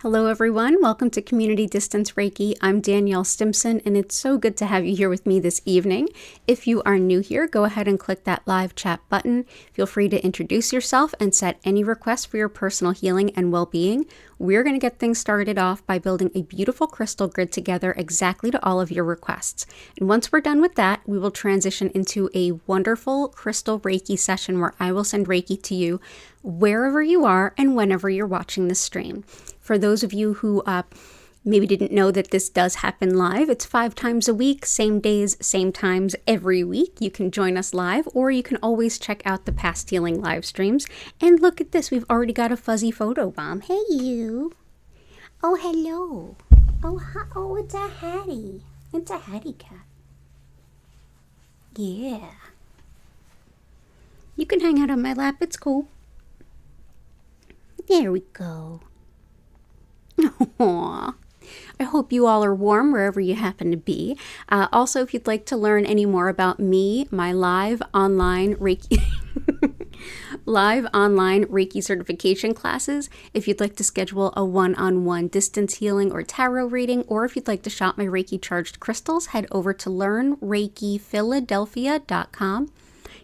Hello everyone, welcome to Community Distance Reiki. I'm Danielle Stimpson and it's so good to have you here with me this evening. If you are new here, go ahead and click that live chat button. Feel free to introduce yourself and set any requests for your personal healing and well-being. We're going to get things started off by building a beautiful crystal grid together exactly to all of your requests. And once we're done with that, we will transition into a wonderful crystal Reiki session where I will send Reiki to you wherever you are and whenever you're watching this stream. For those of you who maybe didn't know that this does happen live, it's 5 times a week, same days, same times every week. You can join us live, or you can always check out the past healing live streams. And look at this, we've already got a fuzzy photo bomb. Hey you! Oh, hello! Oh, hi. Oh, it's a Hattie. It's a Hattie cat. Yeah. You can hang out on my lap, it's cool. There we go. Aww. I hope you all are warm wherever you happen to be. Also, if you'd like to learn any more about me, my live online Reiki certification classes, if you'd like to schedule a one-on-one distance healing or tarot reading, or if you'd like to shop my Reiki charged crystals, head over to learnreikiphiladelphia.com.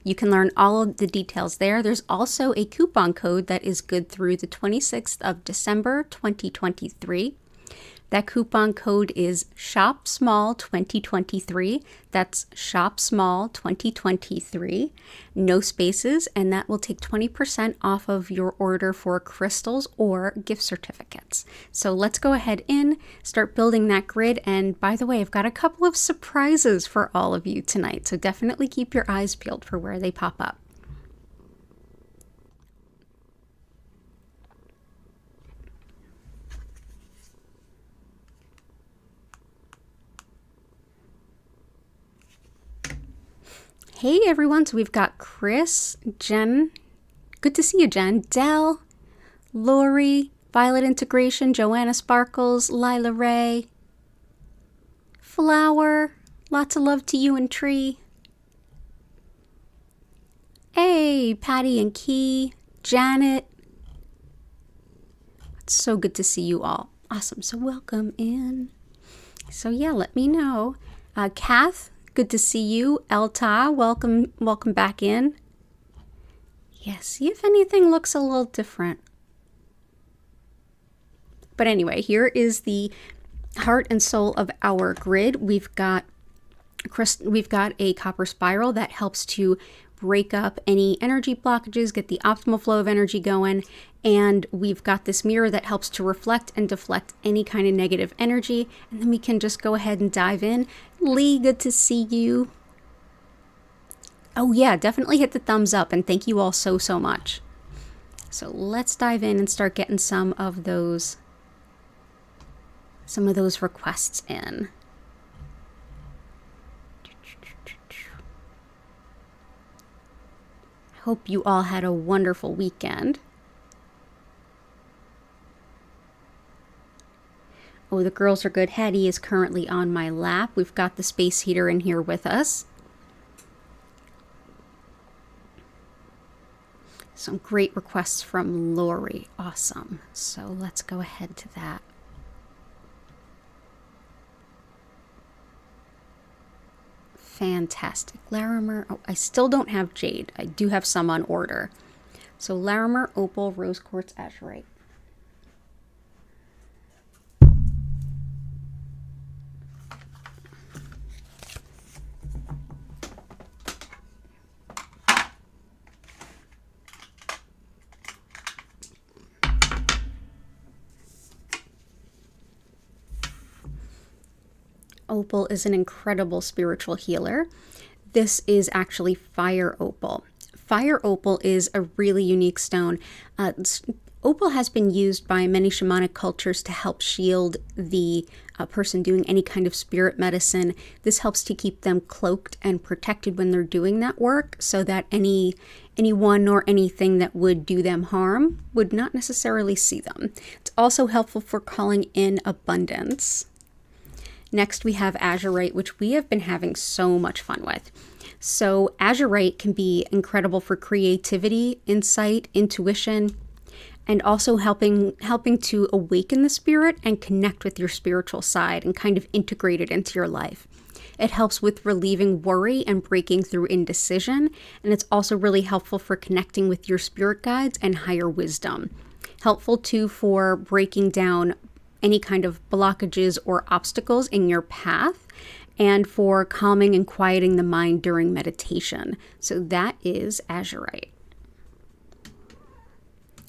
You can learn all of the details there. There's also a coupon code that is good through the 26th of December, 2023. That coupon code is ShopSmall2023. That's ShopSmall2023. No spaces, and that will take 20% off of your order for crystals or gift certificates. So let's go ahead and start building that grid. And by the way, I've got a couple of surprises for all of you tonight. So definitely keep your eyes peeled for where they pop up. Hey everyone, so we've got Chris, Jen, good to see you Jen, Dell, Lori, Violet Integration, Joanna Sparkles, Lila Ray, Flower, lots of love to you and Tree. Hey, Patty and Key, Janet. It's so good to see you all. Awesome, so welcome in. So yeah, let me know. Kath, good to see you. Elta, welcome back in. Yeah, see if anything looks a little different. But anyway, here is the heart and soul of our grid. We've got a copper spiral that helps to break up any energy blockages, get the optimal flow of energy going. And we've got this mirror that helps to reflect and deflect any kind of negative energy. And then we can just go ahead and dive in. Lee, good to see you. Oh yeah, definitely hit the thumbs up and thank you all so much. So let's dive in and start getting some of those requests in. I hope you all had a wonderful weekend. Oh, the girls are good. Hattie is currently on my lap. We've got the space heater in here with us. Some great requests from Lori. Awesome. So let's go ahead to that. Fantastic. Larimer. Oh, I still don't have jade. I do have some on order. So Larimer, opal, rose quartz, azurite. Opal is an incredible spiritual healer. This is actually fire opal. Fire opal is a really unique stone. Opal has been used by many shamanic cultures to help shield the person doing any kind of spirit medicine. This helps to keep them cloaked and protected when they're doing that work so that anyone or anything that would do them harm would not necessarily see them. It's also helpful for calling in abundance. Next, we have azurite, which we have been having so much fun with. So azurite can be incredible for creativity, insight, intuition. and also helping to awaken the spirit and connect with your spiritual side and kind of integrate it into your life. It helps with relieving worry and breaking through indecision, and it's also really helpful for connecting with your spirit guides and higher wisdom. Helpful too for breaking down any kind of blockages or obstacles in your path, and for calming and quieting the mind during meditation. So that is azurite.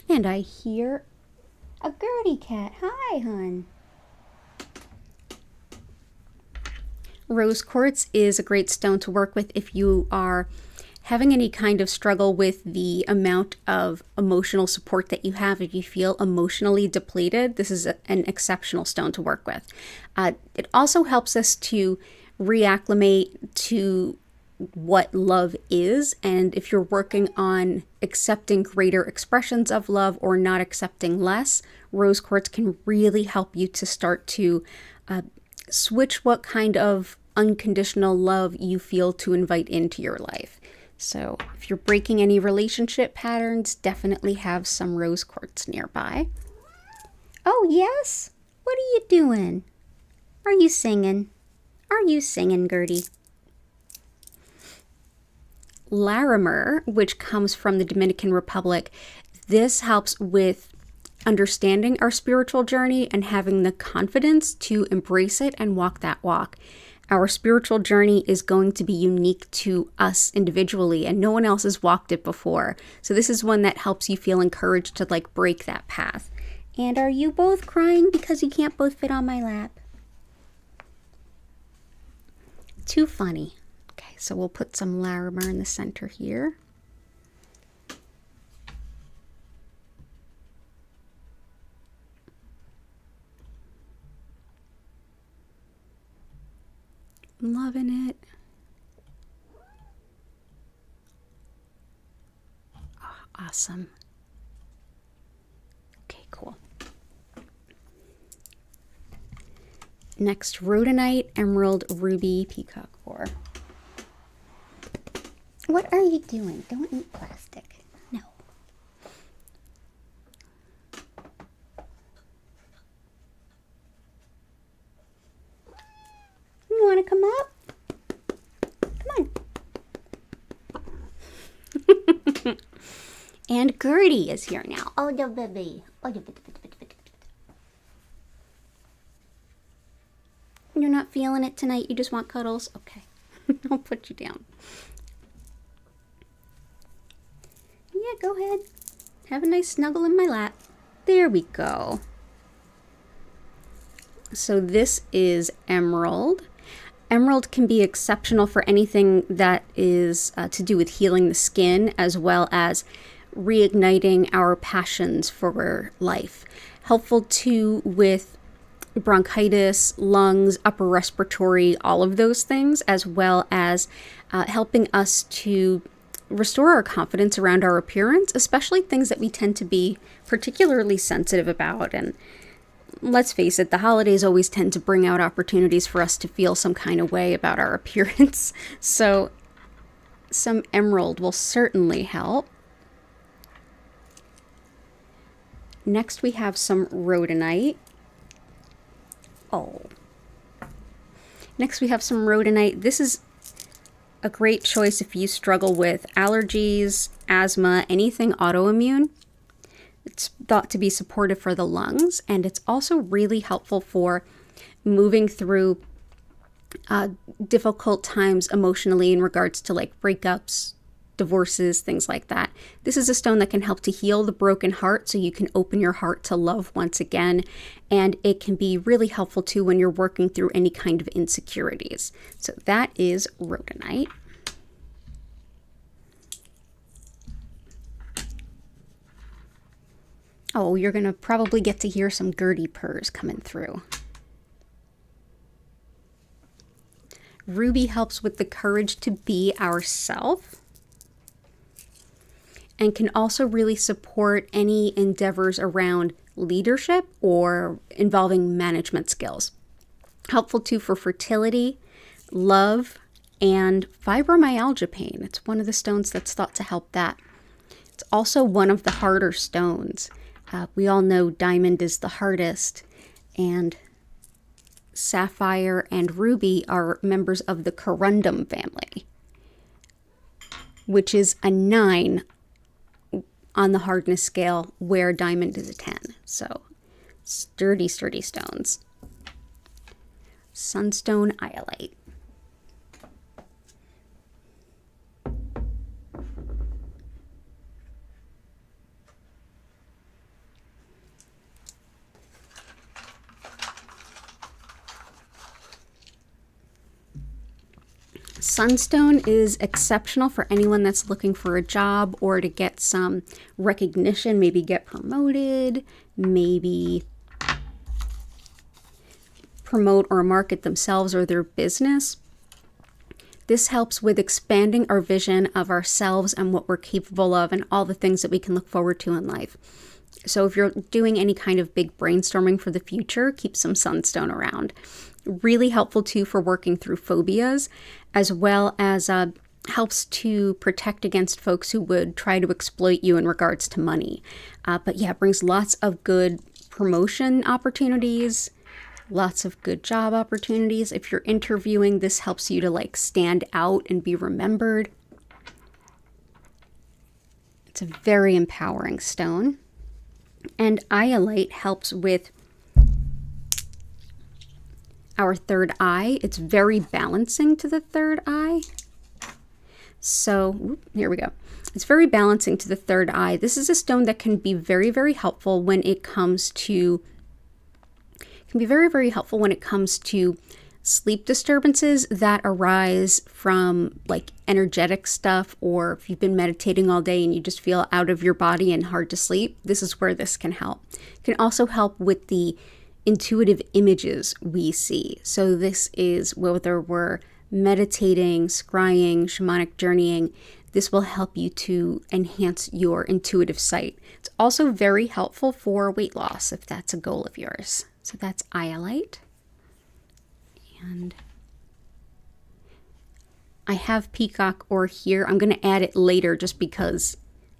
And I hear a Gertie cat. Hi, hon. Rose quartz is a great stone to work with if you are having any kind of struggle with the amount of emotional support that you have. If you feel emotionally depleted, this is an exceptional stone to work with. It also helps us to reacclimate to what love is, and if you're working on accepting greater expressions of love or not accepting less, rose quartz can really help you to start to switch what kind of unconditional love you feel to invite into your life. So if you're breaking any relationship patterns, definitely have some rose quartz nearby. Oh yes? What are you doing? Are you singing? Are you singing, Gertie? Larimer, which comes from the Dominican Republic, this helps with understanding our spiritual journey and having the confidence to embrace it and walk that walk. Our spiritual journey is going to be unique to us individually, and no one else has walked it before. So this is one that helps you feel encouraged to break that path. And are you both crying because you can't both fit on my lap? Too funny. Okay, so we'll put some Larimer in the center here. Loving it. Oh, awesome. Okay, cool. Next, rhodonite, emerald, ruby, peacock ore. What are you doing? Don't eat plastic. No. You want to come up? Come on. And Gertie is here now. Oh, the baby. Oh, the baby. You're not feeling it tonight? You just want cuddles? Okay. I'll put you down. Yeah, go ahead. Have a nice snuggle in my lap. There we go. So this is emerald. Emerald can be exceptional for anything that is to do with healing the skin, as well as reigniting our passions for life. Helpful too with bronchitis, lungs, upper respiratory, all of those things, as well as helping us to restore our confidence around our appearance, especially things that we tend to be particularly sensitive about. And let's face it, the holidays always tend to bring out opportunities for us to feel some kind of way about our appearance. So some emerald will certainly help. Next we have some rhodonite. Oh. Next we have some rhodonite. This is a great choice if you struggle with allergies, asthma, anything autoimmune. It's thought to be supportive for the lungs, and it's also really helpful for moving through difficult times emotionally in regards to breakups, divorces, things like that. This is a stone that can help to heal the broken heart so you can open your heart to love once again. And it can be really helpful too when you're working through any kind of insecurities. So that is rhodonite. Oh, you're going to probably get to hear some Gertie purrs coming through. Ruby helps with the courage to be ourselves, and can also really support any endeavors around leadership or involving management skills. Helpful too for fertility, love, and fibromyalgia pain. It's one of the stones that's thought to help that. It's also one of the harder stones. We all know diamond is the hardest, and sapphire and ruby are members of the corundum family, which is a 9 on the hardness scale, where diamond is a 10. So sturdy, sturdy stones. Sunstone iolite. Sunstone is exceptional for anyone that's looking for a job or to get some recognition, maybe get promoted, maybe promote or market themselves or their business. This helps with expanding our vision of ourselves and what we're capable of and all the things that we can look forward to in life. So if you're doing any kind of big brainstorming for the future, keep some sunstone around. Really helpful too for working through phobias, as well as helps to protect against folks who would try to exploit you in regards to money. But yeah, it brings lots of good promotion opportunities, lots of good job opportunities. If you're interviewing, this helps you to like stand out and be remembered. It's a very empowering stone. And iolite helps with our third eye. It's very balancing to the third eye. So here we go. It's very balancing to the third eye. This is a stone that can be very, very helpful when it comes to sleep disturbances that arise from like energetic stuff, or if you've been meditating all day and you just feel out of your body and hard to sleep. This is where this can help. It can also help with the intuitive images we see. So this is whether we're meditating, scrying, shamanic journeying, this will help you to enhance your intuitive sight. It's also very helpful for weight loss if that's a goal of yours. So that's iolite. And I have peacock ore here. I'm going to add it later just because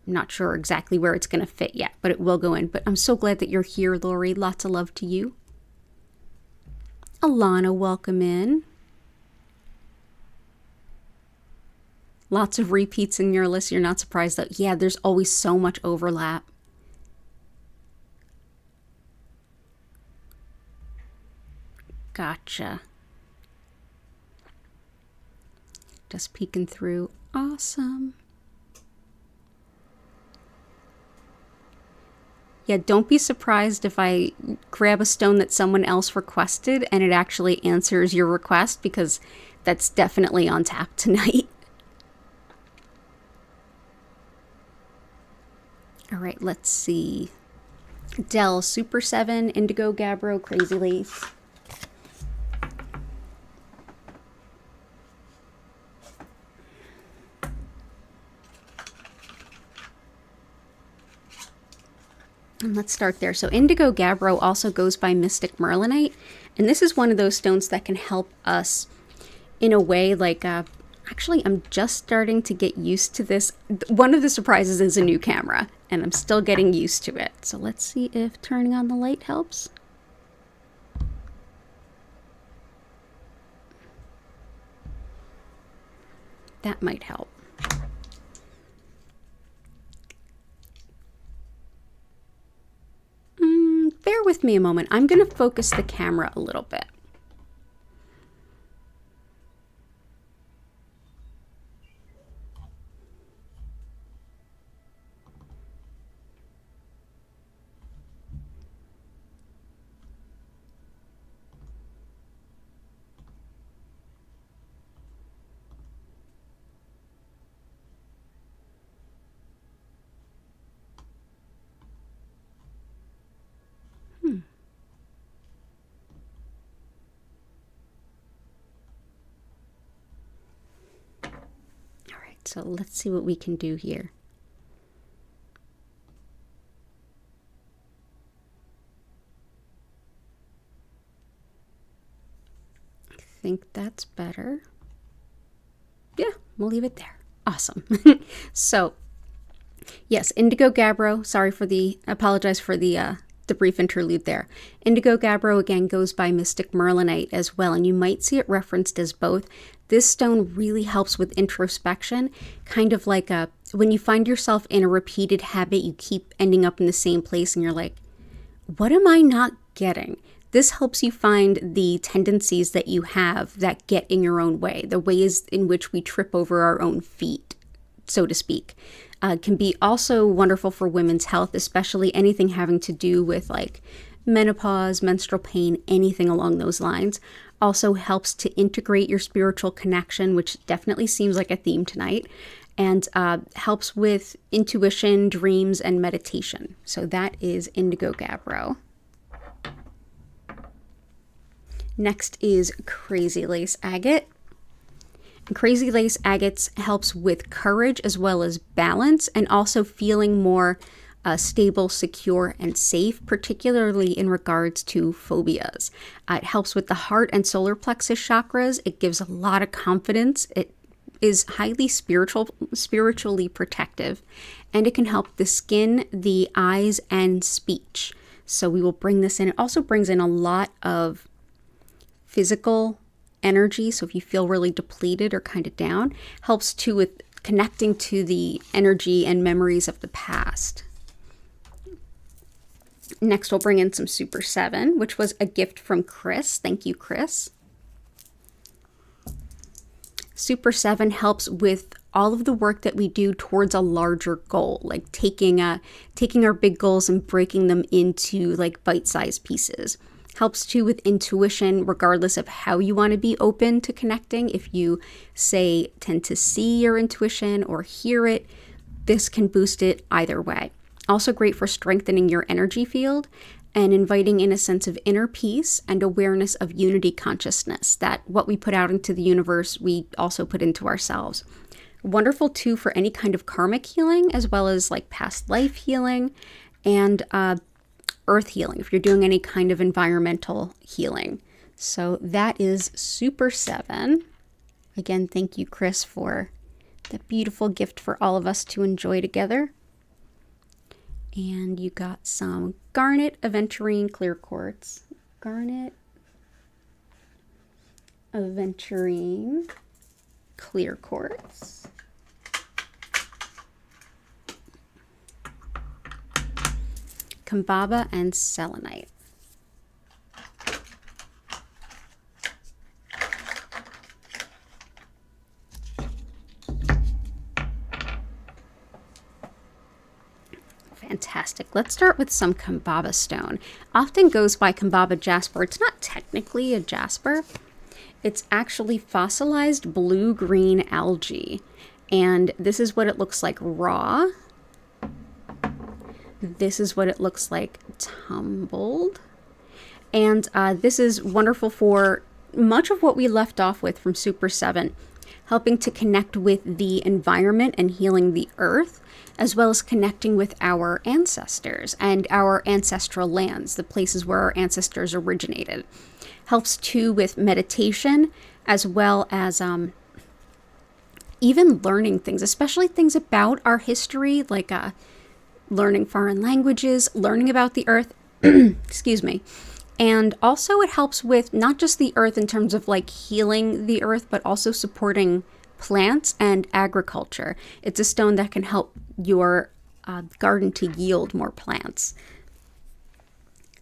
I'm not sure exactly where it's going to fit yet, but it will go in. But I'm so glad that you're here, Lori. Lots of love to you. Alana, welcome in. Lots of repeats in your list. You're not surprised that, yeah, there's always so much overlap. Gotcha. Just peeking through. Awesome. Yeah, don't be surprised if I grab a stone that someone else requested and it actually answers your request, because that's definitely on tap tonight. All right, let's see. Dell, Super 7, Indigo Gabbro, Crazy Lace. And let's start there. So Indigo Gabbro also goes by Mystic Merlinite. And this is one of those stones that can help us in a way like, actually, I'm just starting to get used to this. One of the surprises is a new camera, and I'm still getting used to it. So let's see if turning on the light helps. That might help. Bear with me a moment. I'm going to focus the camera a little bit. So let's see what we can do here. I think that's better. Yeah, we'll leave it there. Awesome. So Yes, Indigo Gabbro. Apologize for the brief interlude there. Indigo Gabbro again goes by Mystic Merlinite as well, and you might see it referenced as both. This stone really helps with introspection, kind of like when you find yourself in a repeated habit, you keep ending up in the same place and you're like, what am I not getting? This helps you find the tendencies that you have that get in your own way, the ways in which we trip over our own feet, so to speak. Can be also wonderful for women's health, especially anything having to do with like menopause, menstrual pain, anything along those lines. Also helps to integrate your spiritual connection, which definitely seems like a theme tonight, and helps with intuition, dreams, and meditation. So that is Indigo Gabbro. Next is Crazy Lace Agate. Crazy Lace Agates helps with courage as well as balance, and also feeling more stable, secure, and safe, particularly in regards to phobias. It helps with the heart and solar plexus chakras. It gives a lot of confidence. It is highly spiritually protective, and it can help the skin, the eyes, and speech. So we will bring this in. It also brings in a lot of physical energy. So if you feel really depleted or kind of down, helps too with connecting to the energy and memories of the past. Next, we'll bring in some Super 7, which was a gift from Chris. Thank you, Chris. Super 7 helps with all of the work that we do towards a larger goal, like taking our big goals and breaking them into like bite-sized pieces. Helps too with intuition, regardless of how you want to be open to connecting. If you, say, tend to see your intuition or hear it, this can boost it either way. Also great for strengthening your energy field and inviting in a sense of inner peace and awareness of unity consciousness, that what we put out into the universe, we also put into ourselves. Wonderful too for any kind of karmic healing, as well as like past life healing and earth healing, if you're doing any kind of environmental healing. So that is Super 7. Again, thank you, Chris, for that beautiful gift for all of us to enjoy together. And you got some Garnet Aventurine Clear Quartz. Garnet Aventurine Clear Quartz. Kambaba and Selenite. Fantastic. Let's start with some Kambaba stone. Often goes by Kambaba jasper. It's not technically a jasper. It's actually fossilized blue-green algae. And this is what it looks like raw. This is what it looks like tumbled. And this is wonderful for much of what we left off with from Super 7, helping to connect with the environment and healing the earth, as well as connecting with our ancestors and our ancestral lands, the places where our ancestors originated. Helps too with meditation, as well as even learning things, especially things about our history, like learning foreign languages, learning about the earth, excuse me. And also it helps with not just the earth in terms of like healing the earth, but also supporting plants and agriculture. It's a stone that can help your garden to yield more plants.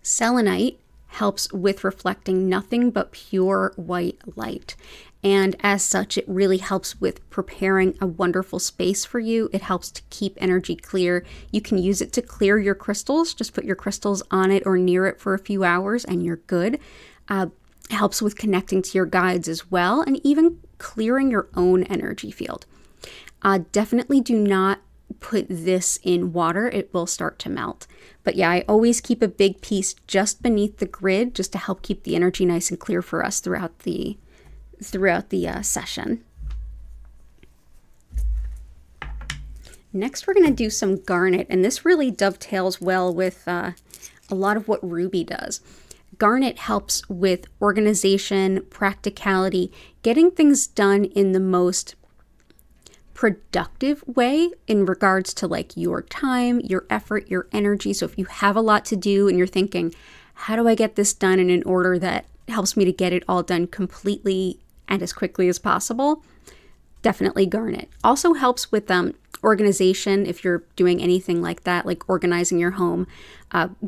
Selenite helps with reflecting nothing but pure white light. And as such, it really helps with preparing a wonderful space for you. It helps to keep energy clear. You can use it to clear your crystals. Just put your crystals on it or near it for a few hours and you're good. Helps with connecting to your guides as well, and even clearing your own energy field. Definitely do not put this in water. It will start to melt. But yeah, I always keep a big piece just beneath the grid just to help keep the energy nice and clear for us throughout the session. Next, we're going to do some garnet, and this really dovetails well with a lot of what ruby does. Garnet helps with organization, practicality, getting things done in the most productive way in regards to like your time, your effort, your energy. So if you have a lot to do and you're thinking, how do I get this done in an order that helps me to get it all done completely and as quickly as possible, definitely garnet. Also helps with organization if you're doing anything like that, like organizing your home,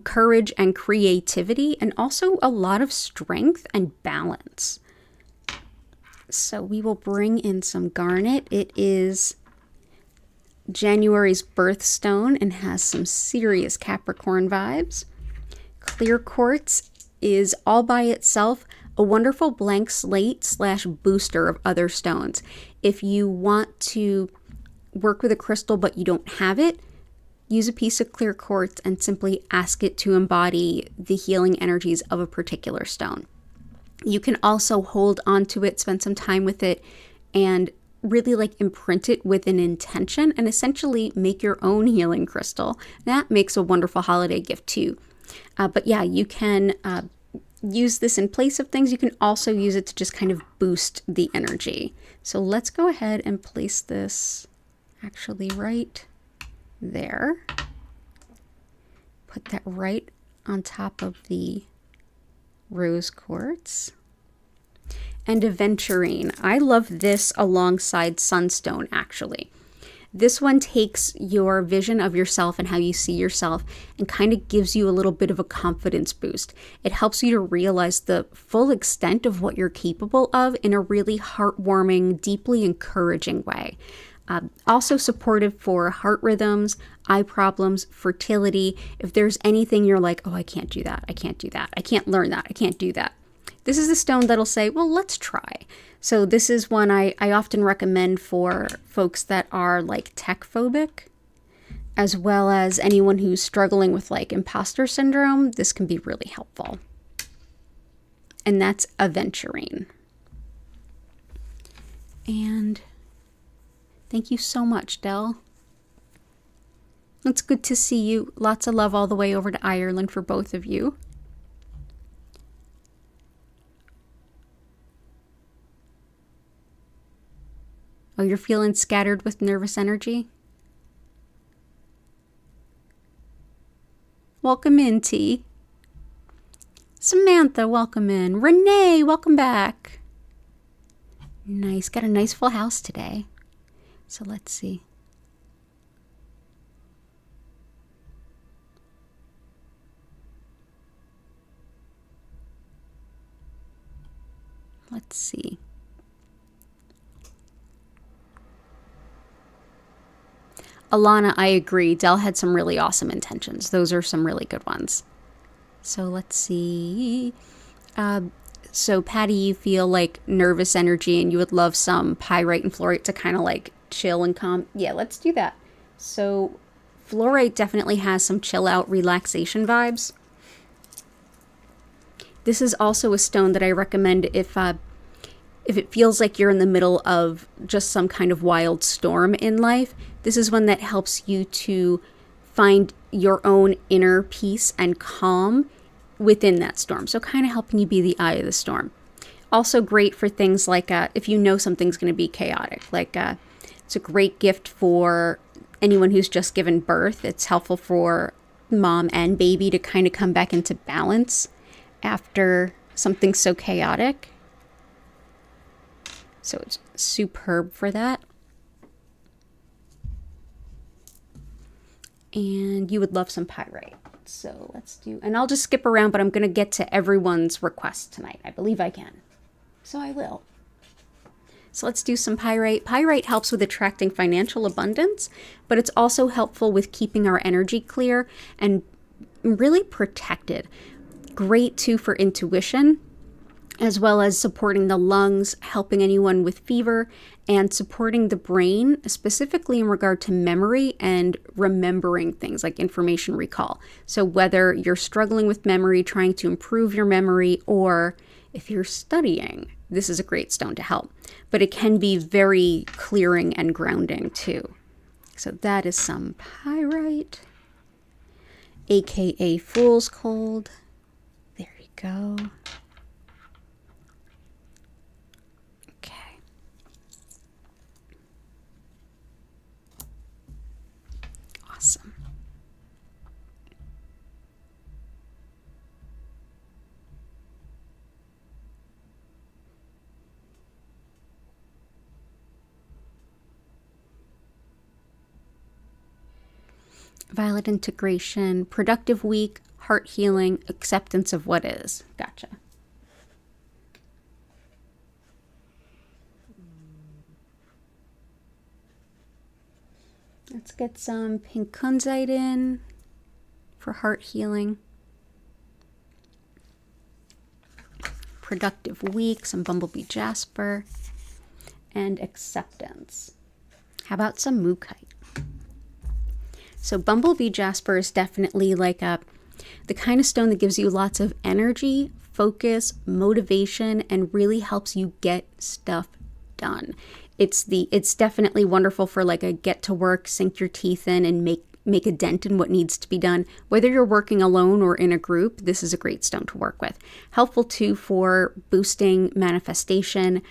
courage and creativity, and also a lot of strength and balance. So we will bring in some garnet. It is January's birthstone and has some serious Capricorn vibes. Clear quartz is all by itself a wonderful blank slate / booster of other stones. If you want to work with a crystal but you don't have it, use a piece of clear quartz and simply ask it to embody the healing energies of a particular stone. You can also hold on to it, spend some time with it, and really like imprint it with an intention and essentially make your own healing crystal. That makes a wonderful holiday gift too. But yeah, you can use this in place of things. You can also use it to just kind of boost the energy. So let's go ahead and place this actually right there. Put that right on top of the rose quartz. And aventurine. I love this alongside sunstone actually. This one takes your vision of yourself and how you see yourself and kind of gives you a little bit of a confidence boost. It helps you to realize the full extent of what you're capable of in a really heartwarming, deeply encouraging way. Also supportive for heart rhythms, eye problems, fertility. If there's anything you're like, oh, I can't do that, I can't do that, I can't learn that, I can't do that. This is the stone that'll say, well, let's try. So this is one I often recommend for folks that are like tech phobic, as well as anyone who's struggling with like imposter syndrome. This can be really helpful. And that's aventurine. And thank you so much, Del. It's good to see you. Lots of love all the way over to Ireland for both of you. Oh, you're feeling scattered with nervous energy? Welcome in, T. Samantha, welcome in. Renee, welcome back. Nice. Got a nice full house today. So let's see. Let's see. Alana, I agree. Del had some really awesome intentions. Those are some really good ones. So let's see. So Patty, you feel like nervous energy and you would love some pyrite and fluorite to kind of like chill and calm. Yeah, let's do that. So fluorite definitely has some chill out relaxation vibes. This is also a stone that I recommend if it feels like you're in the middle of just some kind of wild storm in life. This is one that helps you to find your own inner peace and calm within that storm. So kind of helping you be the eye of the storm. Also great for things like if you know something's going to be chaotic. Like it's a great gift for anyone who's just given birth. It's helpful for mom and baby to kind of come back into balance after something so chaotic. So it's superb for that. And you would love some pyrite. So let's do, and I'll just skip around, but I'm going to get to everyone's request tonight. I believe I can. So I will. So let's do some pyrite. Pyrite helps with attracting financial abundance, but it's also helpful with keeping our energy clear and really protected. Great too for intuition, as well as supporting the lungs, helping anyone with fever, and supporting the brain, specifically in regard to memory and remembering things like information recall. So whether you're struggling with memory, trying to improve your memory, or if you're studying, this is a great stone to help. But it can be very clearing and grounding too. So that is some pyrite, aka Fool's Cold. There you go. Awesome. Violet integration, productive week, heart healing, acceptance of what is. Gotcha. Let's get some pink kunzite in for heart healing. Productive week, some bumblebee jasper, and acceptance. How about some mookaite? So bumblebee jasper is definitely like the kind of stone that gives you lots of energy, focus, motivation, and really helps you get stuff done. It's definitely wonderful for like a get to work, sink your teeth in and make a dent in what needs to be done. Whether you're working alone or in a group, this is a great stone to work with. Helpful too for boosting manifestation,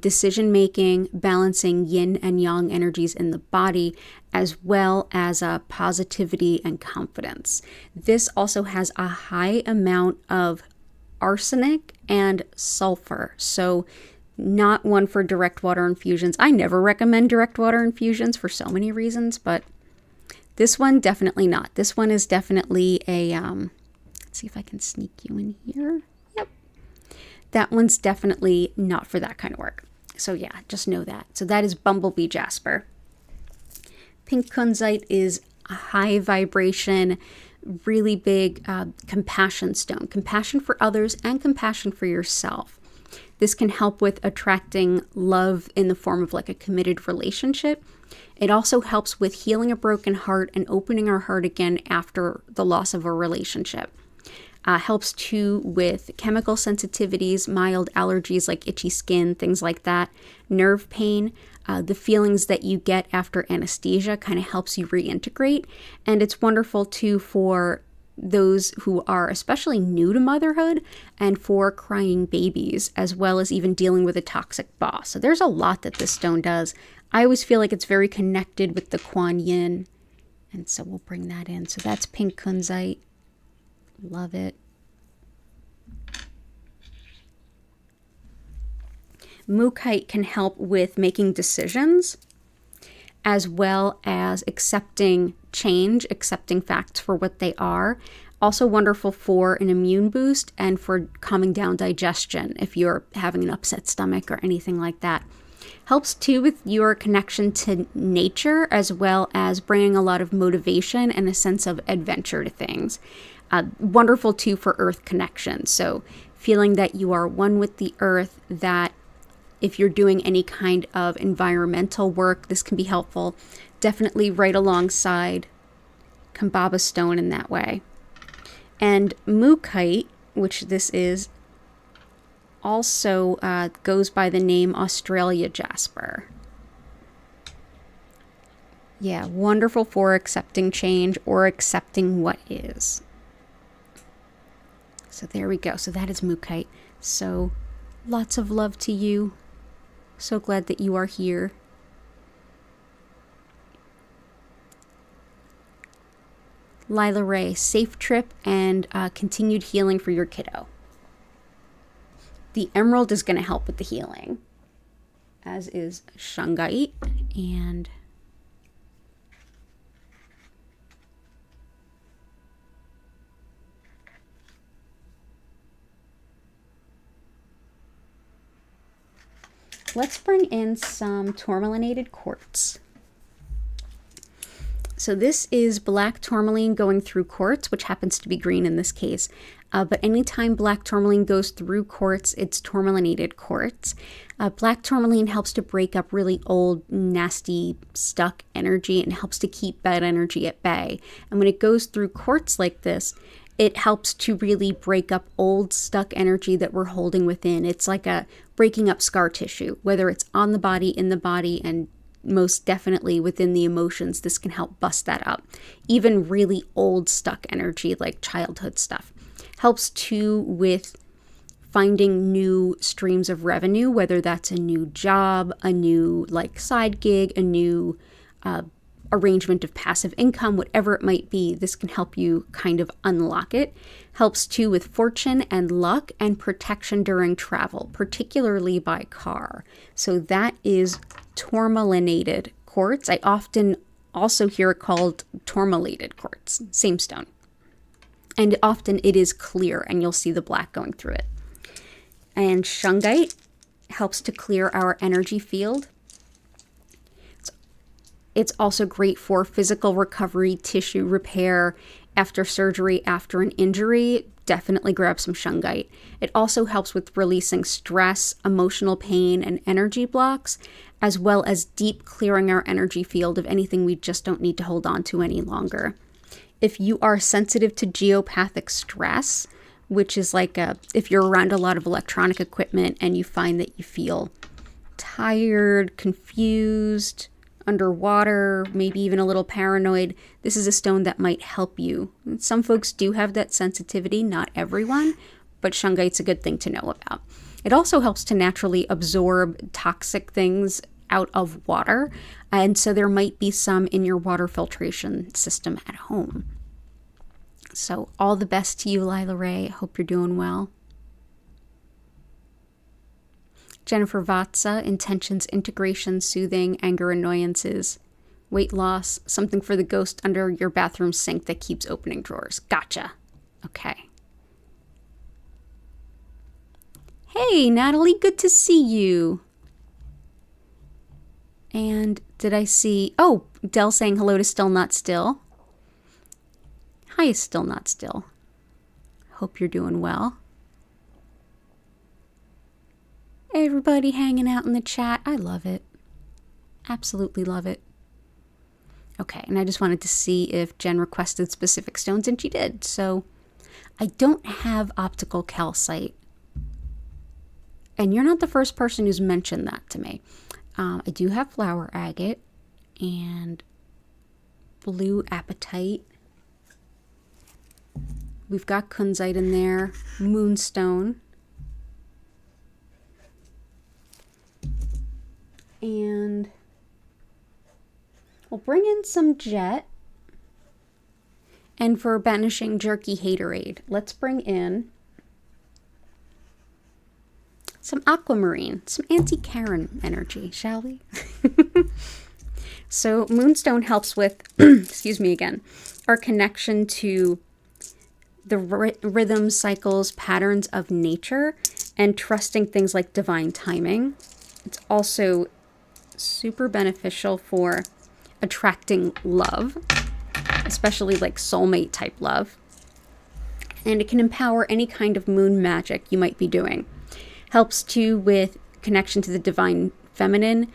decision making, balancing yin and yang energies in the body, as well as positivity and confidence. This also has a high amount of arsenic and sulfur, so not one for direct water infusions. I never recommend direct water infusions for so many reasons, but this one definitely not. This one is definitely a, let's see if I can sneak you in here. Yep. That one's definitely not for that kind of work. So yeah, just know that. So that is bumblebee jasper. Pink kunzite is a high vibration, really big compassion stone. Compassion for others and compassion for yourself. This can help with attracting love in the form of like a committed relationship. It also helps with healing a broken heart and opening our heart again after the loss of a relationship. Helps too with chemical sensitivities, mild allergies like itchy skin, things like that, nerve pain. The feelings that you get after anesthesia kind of helps you reintegrate. And it's wonderful too for those who are especially new to motherhood and for crying babies, as well as even dealing with a toxic boss. So there's a lot that this stone does. I always feel like it's very connected with the Kuan Yin. And so we'll bring that in. So that's pink kunzite. Love it. Mookaite can help with making decisions, as well as accepting change, accepting facts for what they are. Also wonderful for an immune boost and for calming down digestion if you're having an upset stomach or anything like that. Helps too with your connection to nature, as well as bringing a lot of motivation and a sense of adventure to things. Wonderful too for earth connection. So feeling that you are one with the earth, that if you're doing any kind of environmental work, this can be helpful. Definitely right alongside Kambaba stone in that way. And mookaite, which this is, also goes by the name Australia jasper. Yeah, wonderful for accepting change or accepting what is. So there we go. So that is mookaite. So lots of love to you. So glad that you are here. Lila Ray, safe trip and continued healing for your kiddo. The emerald is going to help with the healing, as is shungite. And let's bring in some tourmalinated quartz. So this is black tourmaline going through quartz, which happens to be green in this case. But anytime black tourmaline goes through quartz, it's tourmalinated quartz. Black tourmaline helps to break up really old, nasty, stuck energy and helps to keep bad energy at bay. And when it goes through quartz like this, it helps to really break up old, stuck energy that we're holding within. It's like a breaking up scar tissue, whether it's on the body, in the body, and most definitely within the emotions. This can help bust that up. Even really old, stuck energy like childhood stuff. Helps too with finding new streams of revenue, whether that's a new job, a new like side gig, a new arrangement of passive income, whatever it might be, this can help you kind of unlock it. Helps too with fortune and luck and protection during travel, particularly by car. So that is tourmalinated quartz. I often also hear it called tourmalated quartz, same stone. And often it is clear and you'll see the black going through it. And shungite helps to clear our energy field. It's also great for physical recovery, tissue repair, after surgery, after an injury. Definitely grab some shungite. It also helps with releasing stress, emotional pain, and energy blocks, as well as deep clearing our energy field of anything we just don't need to hold on to any longer. If you are sensitive to geopathic stress, which is like if you're around a lot of electronic equipment and you find that you feel tired, confused, underwater, maybe even a little paranoid, this is a stone that might help you. Some folks do have that sensitivity, not everyone, but shungite's a good thing to know about. It also helps to naturally absorb toxic things out of water, and so there might be some in your water filtration system at home. So all the best to you, Lila Ray. Hope you're doing well. Jennifer Vatsa, intentions, integration, soothing, anger, annoyances, weight loss, something for the ghost under your bathroom sink that keeps opening drawers. Gotcha. Okay. Hey, Natalie, good to see you. And did I see, oh, Dell saying hello to Still Not Still. Hi, Still Not Still. Hope you're doing well. Everybody hanging out in the chat. I love it. Absolutely love it. Okay, and I just wanted to see if Jen requested specific stones, and she did. So I don't have optical calcite. And you're not the first person who's mentioned that to me. I do have flower agate and blue apatite. We've got kunzite in there, moonstone. And we'll bring in some jet. And for banishing jerky haterade, let's bring in some aquamarine, some Auntie Karen energy, shall we? So moonstone helps with, excuse me again, our connection to the rhythms, cycles, patterns of nature, and trusting things like divine timing. It's also super beneficial for attracting love, especially like soulmate type love. And it can empower any kind of moon magic you might be doing. Helps too with connection to the divine feminine,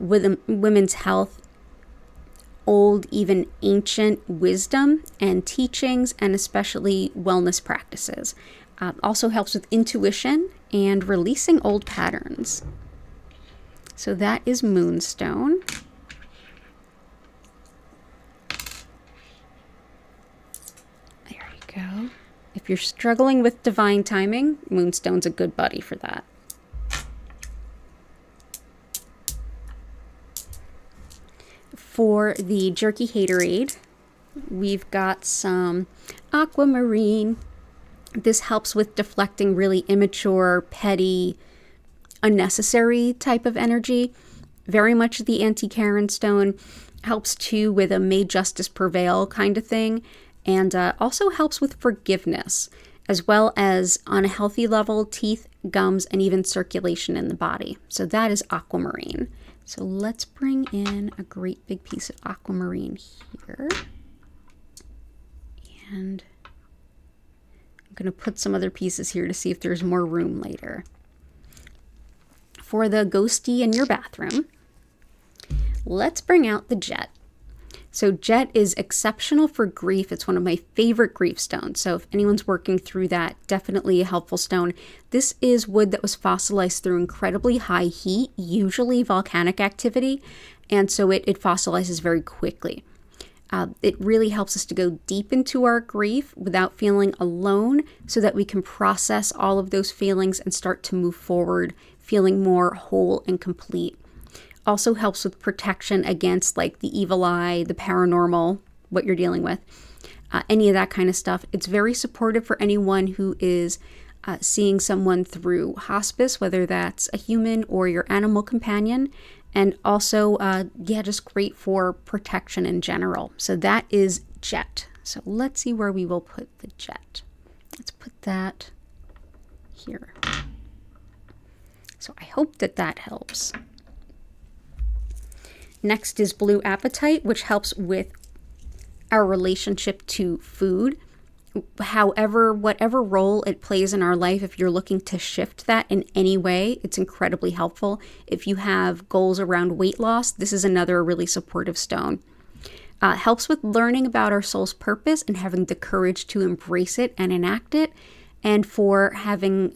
with women's health, old, even ancient wisdom and teachings, and especially wellness practices. Also helps with intuition and releasing old patterns. So that is moonstone. There you go. If you're struggling with divine timing, moonstone's a good buddy for that. For the jerky haterade, we've got some aquamarine. This helps with deflecting really immature, petty, unnecessary type of energy. Very much the Auntie Karen stone. Helps too with a may justice prevail kind of thing. And also helps with forgiveness, as well as on a healthy level, teeth, gums, and even circulation in the body. So that is aquamarine. So let's bring in a great big piece of aquamarine here. And I'm going to put some other pieces here to see if there's more room later. For the ghosty in your bathroom, let's bring out the jet. So jet is exceptional for grief. It's one of my favorite grief stones. So if anyone's working through that, definitely a helpful stone. This is wood that was fossilized through incredibly high heat, usually volcanic activity. And so it fossilizes very quickly. It really helps us to go deep into our grief without feeling alone, so that we can process all of those feelings and start to move forward, feeling more whole and complete. also helps with protection against like the evil eye, the paranormal, what you're dealing with, any of that kind of stuff. It's very supportive for anyone who is seeing someone through hospice, whether that's a human or your animal companion. And also, just great for protection in general. So that is jet. So let's see where we will put the jet. Let's put that here. So I hope that that helps. Next is blue apatite, which helps with our relationship to food. However, whatever role it plays in our life, if you're looking to shift that in any way, it's incredibly helpful. If you have goals around weight loss, this is another really supportive stone. Helps with learning about our soul's purpose and having the courage to embrace it and enact it, and for having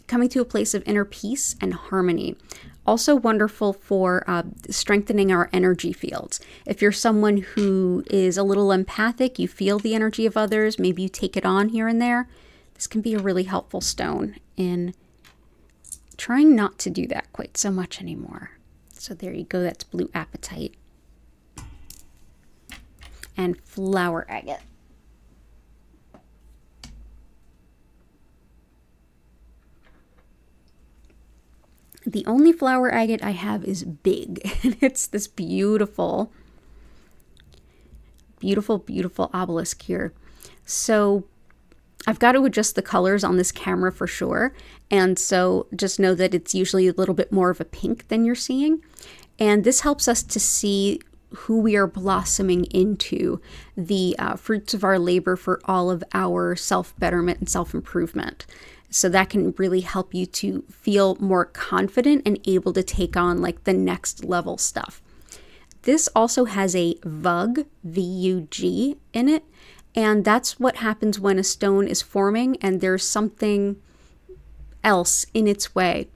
coming to a place of inner peace and harmony. Also wonderful for strengthening our energy fields. If you're someone who is a little empathic, you feel the energy of others, maybe you take it on here and there, this can be a really helpful stone in trying not to do that quite so much anymore. So there you go, that's blue apatite. And flower agate. The only flower agate I have is big, and it's this beautiful, beautiful, beautiful obelisk here. So I've got to adjust the colors on this camera for sure, and so just know that it's usually a little bit more of a pink than you're seeing, and this helps us to see who we are blossoming into, the fruits of our labor for all of our self-betterment and self-improvement. So that can really help you to feel more confident and able to take on like the next level stuff. This also has a VUG, V-U-G, in it. And that's what happens when a stone is forming and there's something else in its way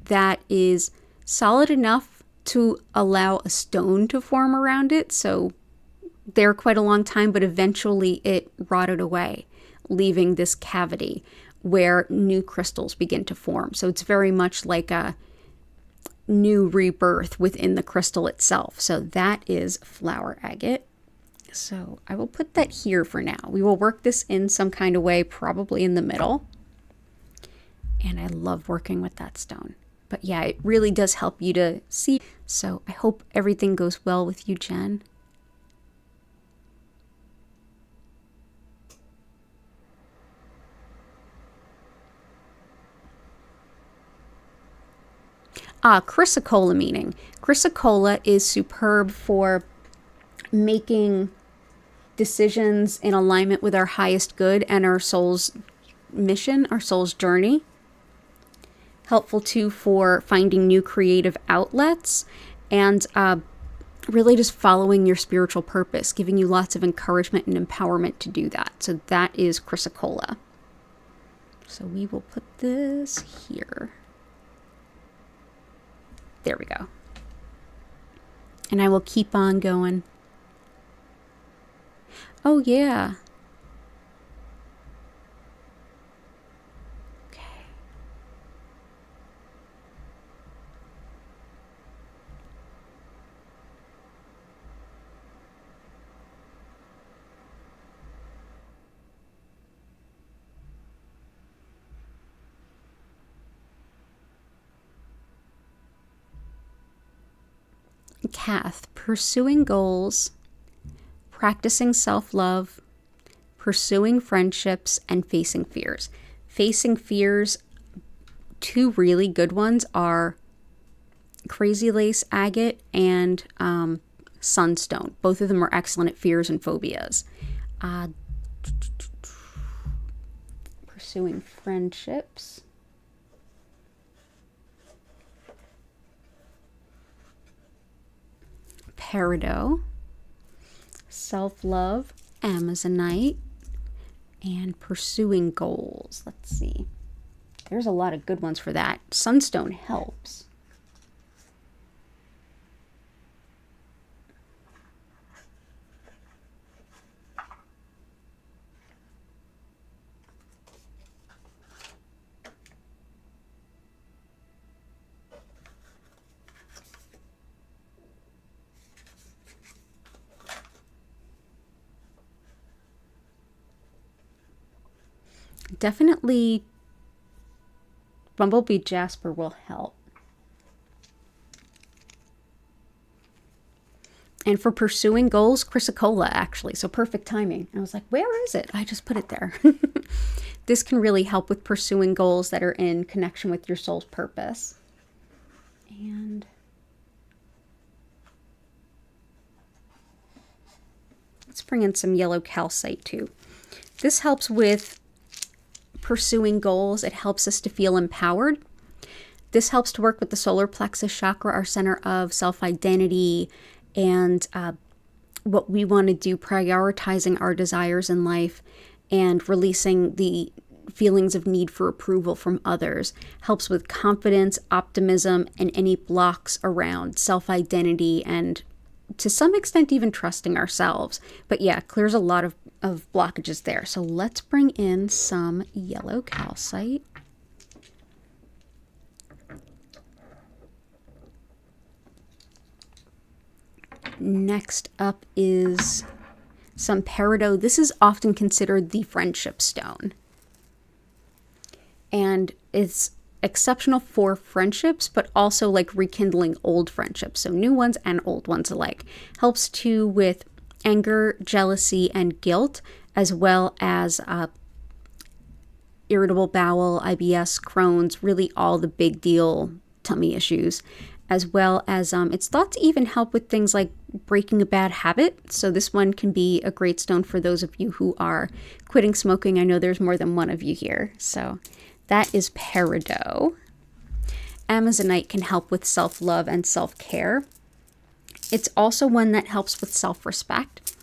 that is solid enough to allow a stone to form around it. So there quite a long time, but eventually it rotted away, leaving this cavity where new crystals begin to form. So it's very much like a new rebirth within the crystal itself. So that is flower agate. So I will put that here for now. We will work this in some kind of way, probably in the middle. And I love working with that stone. But yeah, it really does help you to see. So I hope everything goes well with you, Jen. Chrysocolla meaning. Chrysocolla is superb for making decisions in alignment with our highest good and our soul's mission, our soul's journey. Helpful too for finding new creative outlets and really just following your spiritual purpose, giving you lots of encouragement and empowerment to do that. So that is chrysocolla. So we will put this here. There we go. And I will keep on going. Oh, yeah. Okay. Kath, pursuing goals, practicing self-love, pursuing friendships, and facing fears. Facing fears, two really good ones are crazy lace agate and sunstone. Both of them are excellent at fears and phobias. Pursuing friendships. Peridot, self-love, Amazonite, and pursuing goals. Let's see. There's a lot of good ones for that. Sunstone helps. Definitely Bumblebee Jasper will help. And for pursuing goals, Chrysocolla, actually. So perfect timing. I was like, where is it? I just put it there. This can really help with pursuing goals that are in connection with your soul's purpose. And let's bring in some yellow calcite too. This helps with pursuing goals. It helps us to feel empowered. This helps to work with the solar plexus chakra, our center of self-identity, and what we want to do, prioritizing our desires in life and releasing the feelings of need for approval from others. Helps with confidence, optimism, and any blocks around self-identity and to some extent even trusting ourselves. But yeah, clears a lot of blockages there. So let's bring in some yellow calcite. Next up is some peridot. This is often considered the friendship stone. And it's exceptional for friendships, but also like rekindling old friendships. So new ones and old ones alike. Helps too with anger, jealousy, and guilt, as well as irritable bowel, IBS, Crohn's, really all the big deal tummy issues. As well as it's thought to even help with things like breaking a bad habit. So this one can be a great stone for those of you who are quitting smoking. I know there's more than one of you here. So that is peridot. Amazonite can help with self-love and self-care. It's also one that helps with self-respect.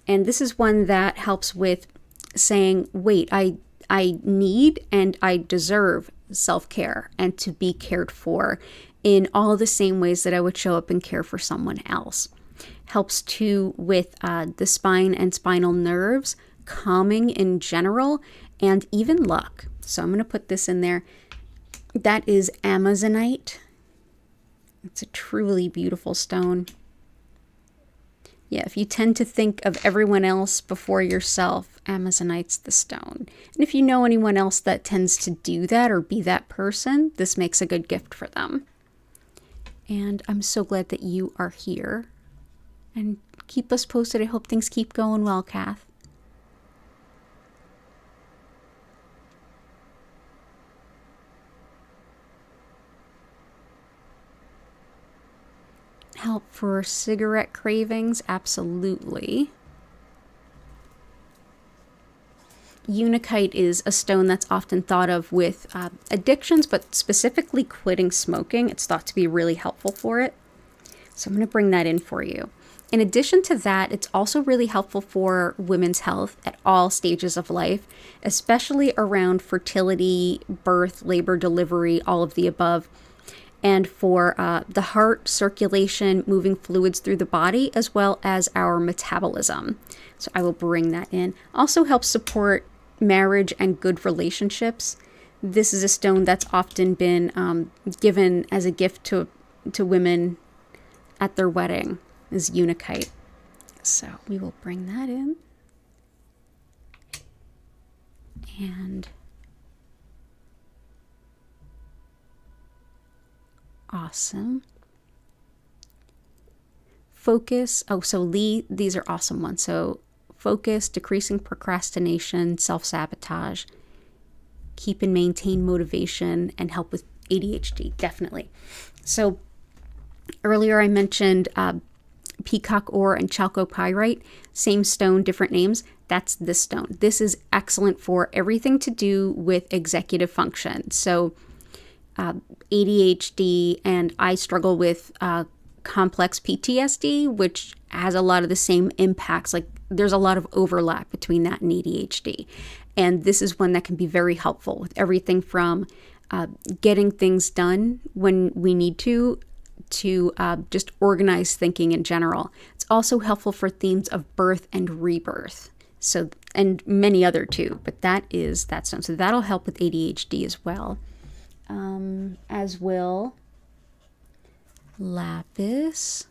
And this is one that helps with saying, wait, I need and I deserve self-care and to be cared for in all the same ways that I would show up and care for someone else. Helps too with the spine and spinal nerves, calming in general, and even luck. So I'm going to put this in there. That is Amazonite. It's a truly beautiful stone. Yeah, if you tend to think of everyone else before yourself, Amazonite's the stone. And if you know anyone else that tends to do that or be that person, this makes a good gift for them. And I'm so glad that you are here. And keep us posted. I hope things keep going well, Kath. Help for cigarette cravings? Absolutely. Unakite is a stone that's often thought of with addictions, but specifically quitting smoking. It's thought to be really helpful for it. So I'm going to bring that in for you. In addition to that, it's also really helpful for women's health at all stages of life, especially around fertility, birth, labor, delivery, all of the above. And for the heart, circulation, moving fluids through the body, as well as our metabolism. So I will bring that in. Also helps support marriage and good relationships. This is a stone that's often been given as a gift to women at their wedding, is unakite. So we will bring that in. And awesome. Focus. Oh, so these are awesome ones. So focus, decreasing procrastination, self-sabotage, keep and maintain motivation, and help with ADHD, definitely. So earlier I mentioned peacock ore and chalcopyrite, same stone, different names. That's this stone. This is excellent for everything to do with executive function. So ADHD, and I struggle with complex PTSD, which has a lot of the same impacts. Like there's a lot of overlap between that and ADHD. And this is one that can be very helpful with everything from getting things done when we need to just organized thinking in general. It's also helpful for themes of birth and rebirth. So, and many other too, but that is that stone. So that'll help with ADHD as well. As will lapis,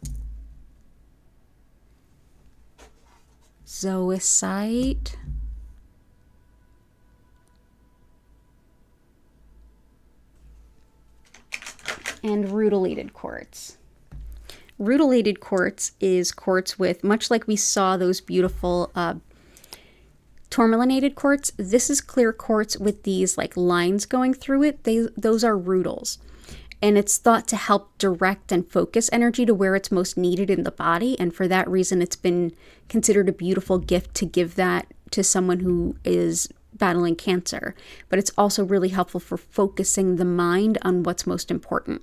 zoisite, And rutilated quartz. Rutilated quartz is quartz with, much like we saw those beautiful tourmalinated quartz, this is clear quartz with these like lines going through it. Those are rutils. And it's thought to help direct and focus energy to where it's most needed in the body. And for that reason, it's been considered a beautiful gift to give that to someone who is battling cancer. But it's also really helpful for focusing the mind on what's most important.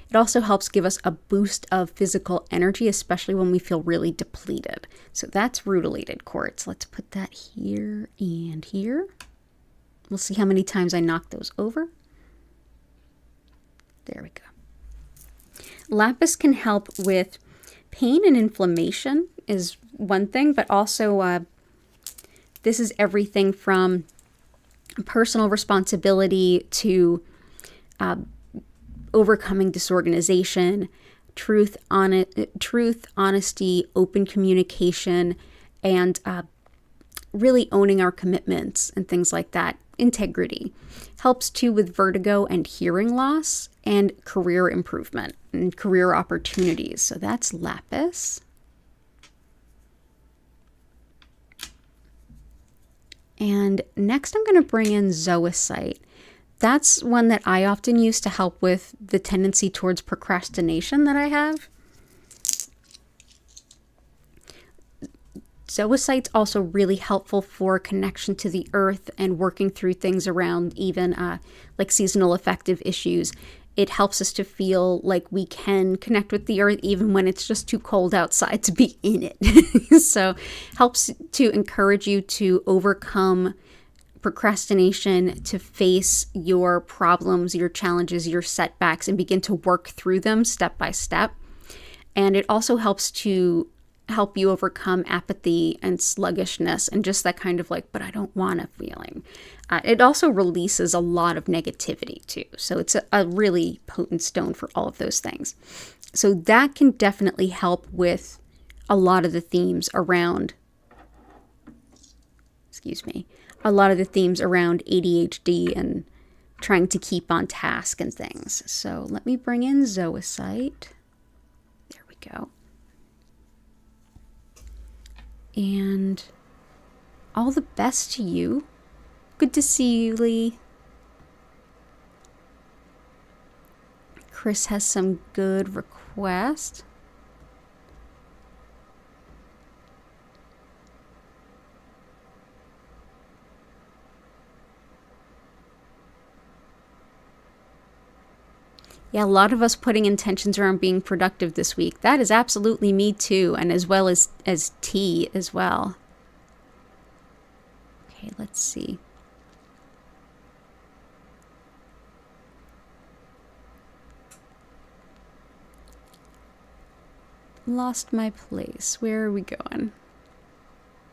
It also helps give us a boost of physical energy, especially when we feel really depleted. So that's rutilated quartz. Let's put that here and here. We'll see how many times I knock those over. There we go. Lapis can help with pain and inflammation is one thing, but also this is everything from personal responsibility to overcoming disorganization, truth, honesty, open communication, and really owning our commitments and things like that. Integrity helps too with vertigo and hearing loss and career improvement and career opportunities. So that's lapis. And next I'm going to bring in zoisite. That's one that I often use to help with the tendency towards procrastination that I have. Zoisite's also really helpful for connection to the earth and working through things around even like seasonal affective issues. It helps us to feel like we can connect with the earth even when it's just too cold outside to be in it. So helps to encourage you to overcome procrastination, to face your problems, your challenges, your setbacks, and begin to work through them step by step. And it also helps to help you overcome apathy and sluggishness and just that kind of like, but I don't want to feeling. It also releases a lot of negativity too. So it's a really potent stone for all of those things. So that can definitely help with a lot of the themes around, a lot of the themes around ADHD and trying to keep on task and things. So let me bring in zoisite. There we go. And all the best to you. Good to see you, Lee. Chris has some good requests. Yeah, a lot of us putting intentions around being productive this week. That is absolutely me too, and as well as T as well. Okay, let's see. Lost my place. Where are we going?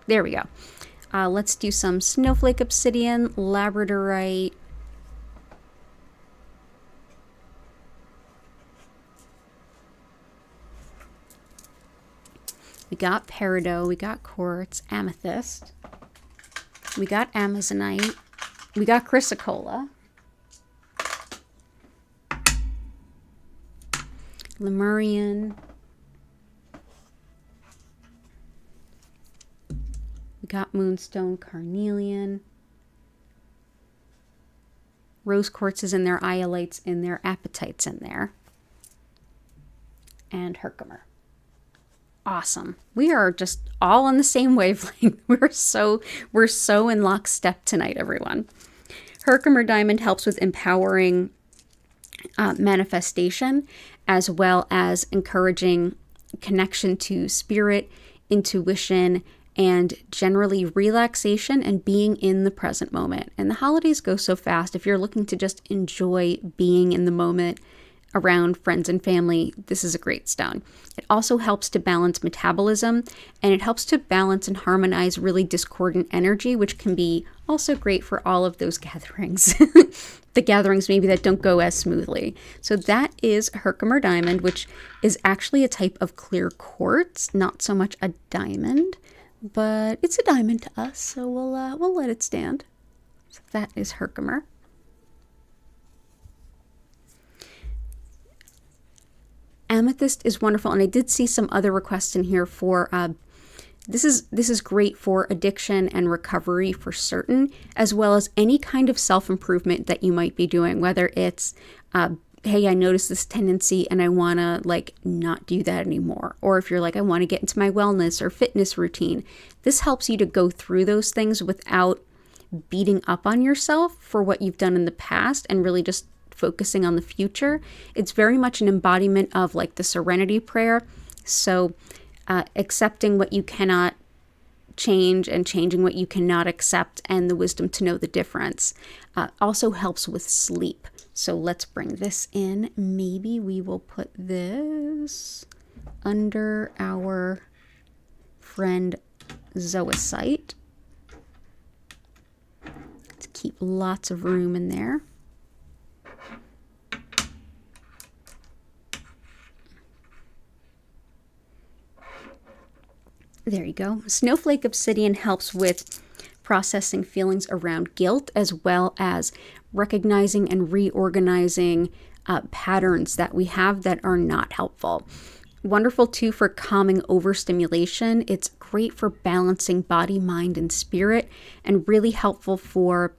There we go. Let's do some snowflake obsidian, labradorite. We got peridot, we got quartz, amethyst, we got amazonite, we got chrysocolla, Lemurian, we got moonstone, carnelian, rose quartz is in there, iolite's in there, apatite's in there, and herkimer. Awesome. We are just all on the same wavelength. We're so in lockstep tonight, everyone. Herkimer diamond helps with empowering manifestation, as well as encouraging connection to spirit, intuition, and generally relaxation and being in the present moment. And the holidays go so fast. If you're looking to just enjoy being in the moment around friends and family, this is a great stone. It also helps to balance metabolism, and it helps to balance and harmonize really discordant energy, which can be also great for all of those gatherings. The gatherings maybe that don't go as smoothly. So that is Herkimer diamond, which is actually a type of clear quartz, not so much a diamond, but it's a diamond to us, so we'll let it stand. So that is Herkimer. amethyst is wonderful, and I did see some other requests in here for this is great for addiction and recovery for certain, as well as any kind of self-improvement that you might be doing, whether it's hey, I noticed this tendency and I want to like not do that anymore. Or if you're like, I want to get into my wellness or fitness routine. This helps you to go through those things without beating up on yourself for what you've done in the past and really just focusing on the future. It's very much an embodiment of like the serenity prayer. So accepting what you cannot change and changing what you cannot accept, and the wisdom to know the difference. Also helps with sleep. So let's bring this in. Maybe we will put this under our friend Zoisite to keep lots of room in there. There you go. Snowflake Obsidian helps with processing feelings around guilt, as well as recognizing and reorganizing patterns that we have that are not helpful. Wonderful too for calming overstimulation. It's great for balancing body, mind, and spirit, and really helpful for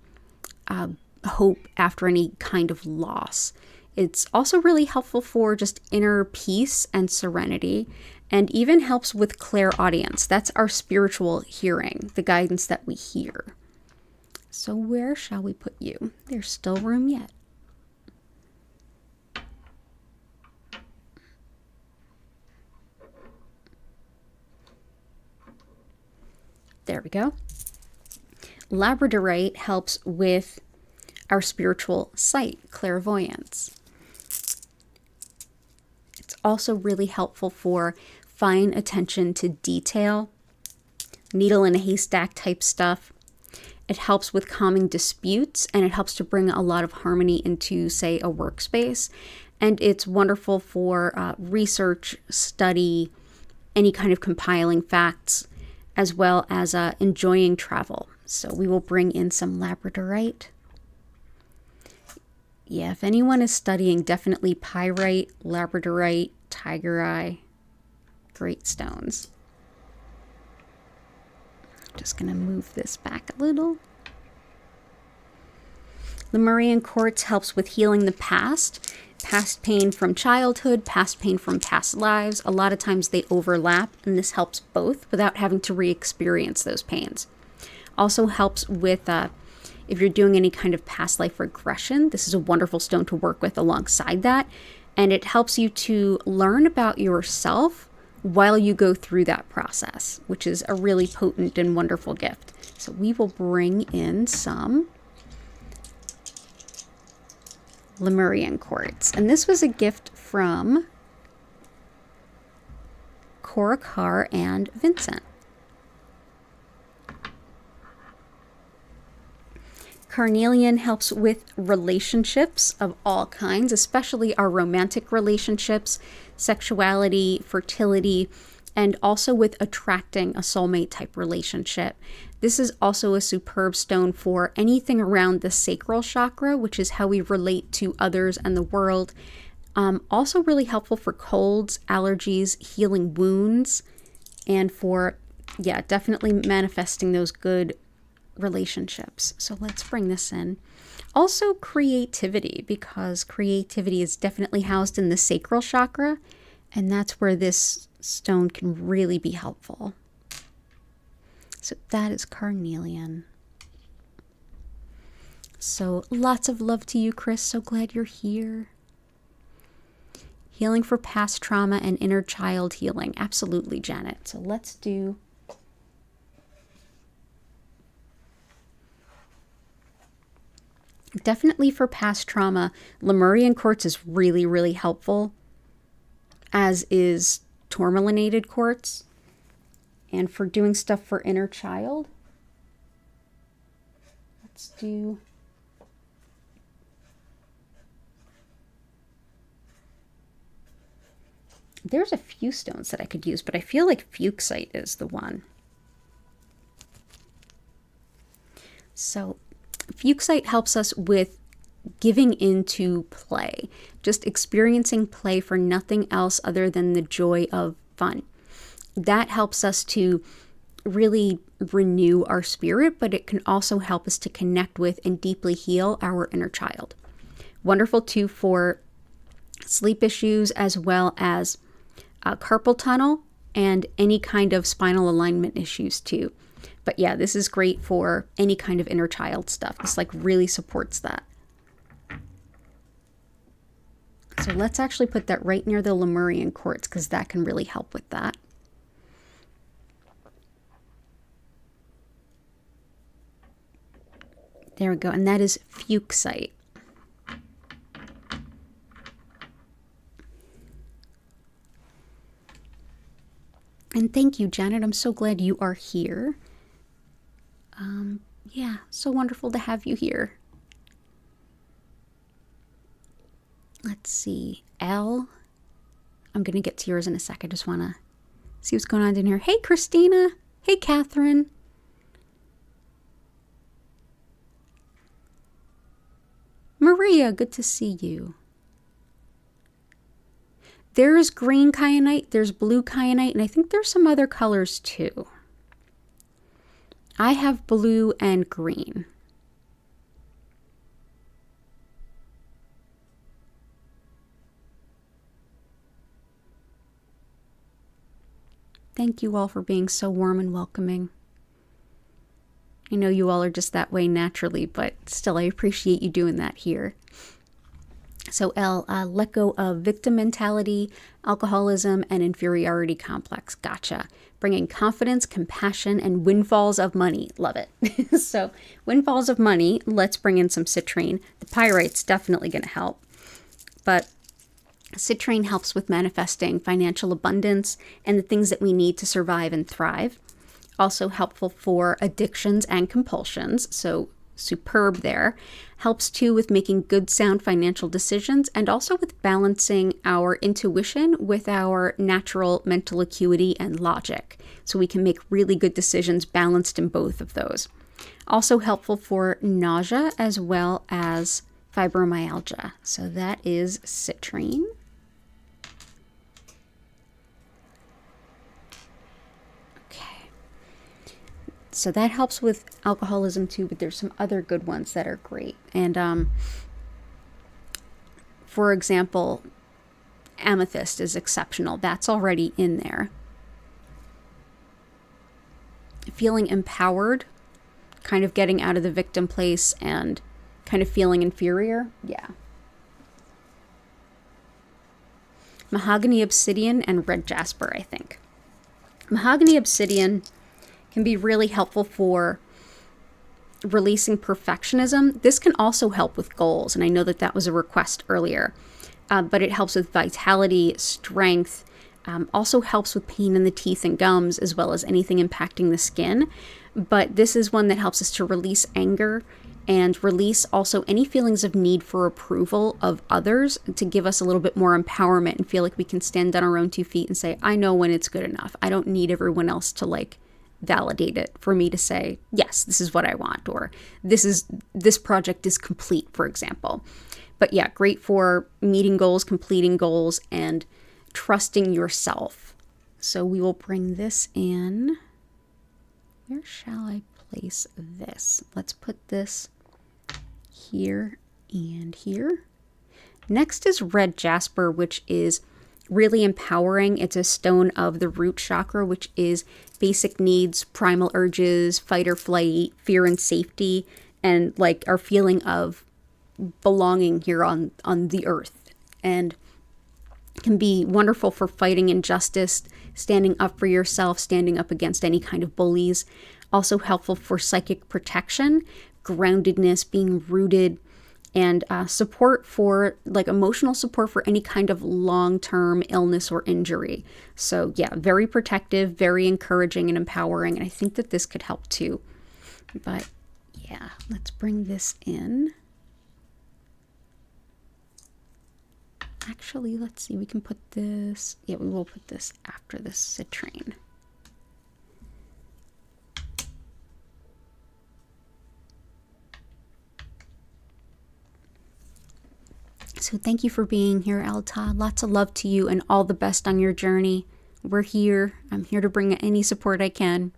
hope after any kind of loss. It's also really helpful for just inner peace and serenity, and even helps with clairaudience. That's our spiritual hearing, the guidance that we hear. So where shall we put you? There's still room yet. There we go. Labradorite helps with our spiritual sight, clairvoyance. It's also really helpful for fine attention to detail, needle in a haystack type stuff. It helps with calming disputes, and it helps to bring a lot of harmony into, say, a workspace. And it's wonderful for research, study, any kind of compiling facts, as well as enjoying travel. So we will bring in some labradorite. Yeah, if anyone is studying, definitely pyrite, labradorite, tiger eye, great stones. Just going to move this back a little. Lemurian quartz helps with healing the past pain from childhood, past pain from past lives. A lot of times they overlap, and this helps both without having to re-experience those pains. Also helps with if you're doing any kind of past life regression. This is a wonderful stone to work with alongside that, and it helps you to learn about yourself while you go through that process, which is a really potent and wonderful gift. So we will bring in some Lemurian quartz. And this was a gift from Cora Carr and Vincent. Carnelian helps with relationships of all kinds, especially our romantic relationships, sexuality, fertility, and also with attracting a soulmate type relationship. This is also a superb stone for anything around the sacral chakra, which is how we relate to others and the world. Also really helpful for colds, allergies, healing wounds, and for, definitely manifesting those good relationships. So let's bring this in. Also creativity, because creativity is definitely housed in the sacral chakra, and that's where this stone can really be helpful. So that is carnelian. So lots of love to you, Chris. So glad you're here. Healing for past trauma and inner child healing. Absolutely, Janet. So let's do definitely for past trauma. Lemurian quartz is really, really helpful, as is tourmalinated quartz. And for doing stuff for inner child, let's do there's a few stones that I could use, but I feel like fuchsite is the one. So fuchsite helps us with giving into play, just experiencing play for nothing else other than the joy of fun. That helps us to really renew our spirit, but it can also help us to connect with and deeply heal our inner child. Wonderful too for sleep issues, as well as carpal tunnel and any kind of spinal alignment issues too. But yeah, this is great for any kind of inner child stuff. This like really supports that. So let's actually put that right near the Lemurian quartz, because that can really help with that. There we go. And that is fuchsite. And thank you, Janet. I'm so glad you are here. Yeah, so wonderful to have you here. Let's see. Elle. I'm going to get to yours in a sec. I just want to see what's going on in here. Hey, Christina. Hey, Catherine. Maria, good to see you. There's green kyanite, there's blue kyanite, and I think there's some other colors too. I have blue and green. Thank you all for being so warm and welcoming. I know you all are just that way naturally, but still I appreciate you doing that here. So Elle, let go of victim mentality, alcoholism, and inferiority complex. Gotcha. Bringing confidence, compassion, and windfalls of money. Love it. So windfalls of money, let's bring in some citrine. The pyrite's definitely going to help. But citrine helps with manifesting financial abundance and the things that we need to survive and thrive. Also helpful for addictions and compulsions. So superb there. Helps too with making good sound financial decisions, and also with balancing our intuition with our natural mental acuity and logic, so we can make really good decisions balanced in both of those. Also helpful for nausea as well as fibromyalgia. So that is citrine. So that helps with alcoholism too, but there's some other good ones that are great. And for example, amethyst is exceptional. That's already in there. Feeling empowered, kind of getting out of the victim place and kind of feeling inferior. Yeah. Mahogany obsidian and red jasper, I think. Mahogany obsidian can be really helpful for releasing perfectionism. This can also help with goals, and I know that was a request earlier, but it helps with vitality, strength, also helps with pain in the teeth and gums, as well as anything impacting the skin. But this is one that helps us to release anger and release also any feelings of need for approval of others, to give us a little bit more empowerment and feel like we can stand on our own 2 feet and say, I know when it's good enough. I don't need everyone else to validate it for me to say, yes, this is what I want, or this project is complete, for example. But yeah, great for meeting goals, completing goals, and trusting yourself. So we will bring this in. Where shall I place this? Let's put this here and here. Next is red jasper, which is really empowering. It's a stone of the root chakra, which is basic needs, primal urges, fight or flight, fear and safety, and our feeling of belonging here on the earth. And can be wonderful for fighting injustice, standing up for yourself, standing up against any kind of bullies. Also helpful for psychic protection, groundedness, being rooted, and support for emotional support for any kind of long-term illness or injury. So yeah, very protective, very encouraging and empowering. And I think that this could help too. But yeah, let's bring this in. Actually, let's see, we can put this, yeah, we will put this after this citrine. So thank you for being here, Elta. Lots of love to you and all the best on your journey. We're here. I'm here to bring any support I can.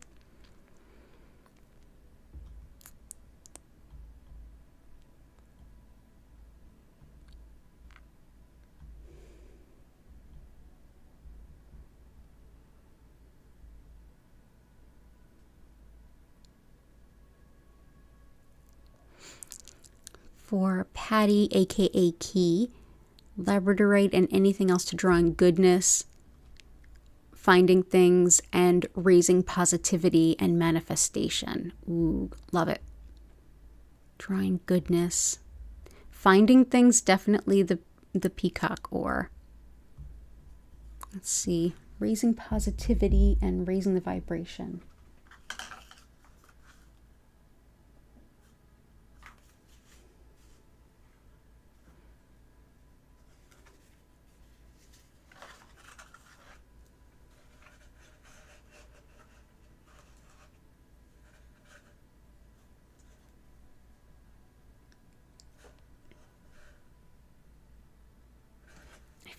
For Patty, aka Key, labradorite and anything else to draw on goodness, finding things, and raising positivity and manifestation. Ooh, love it. Drawing goodness. Finding things, definitely the peacock ore. Let's see. Raising positivity and raising the vibration.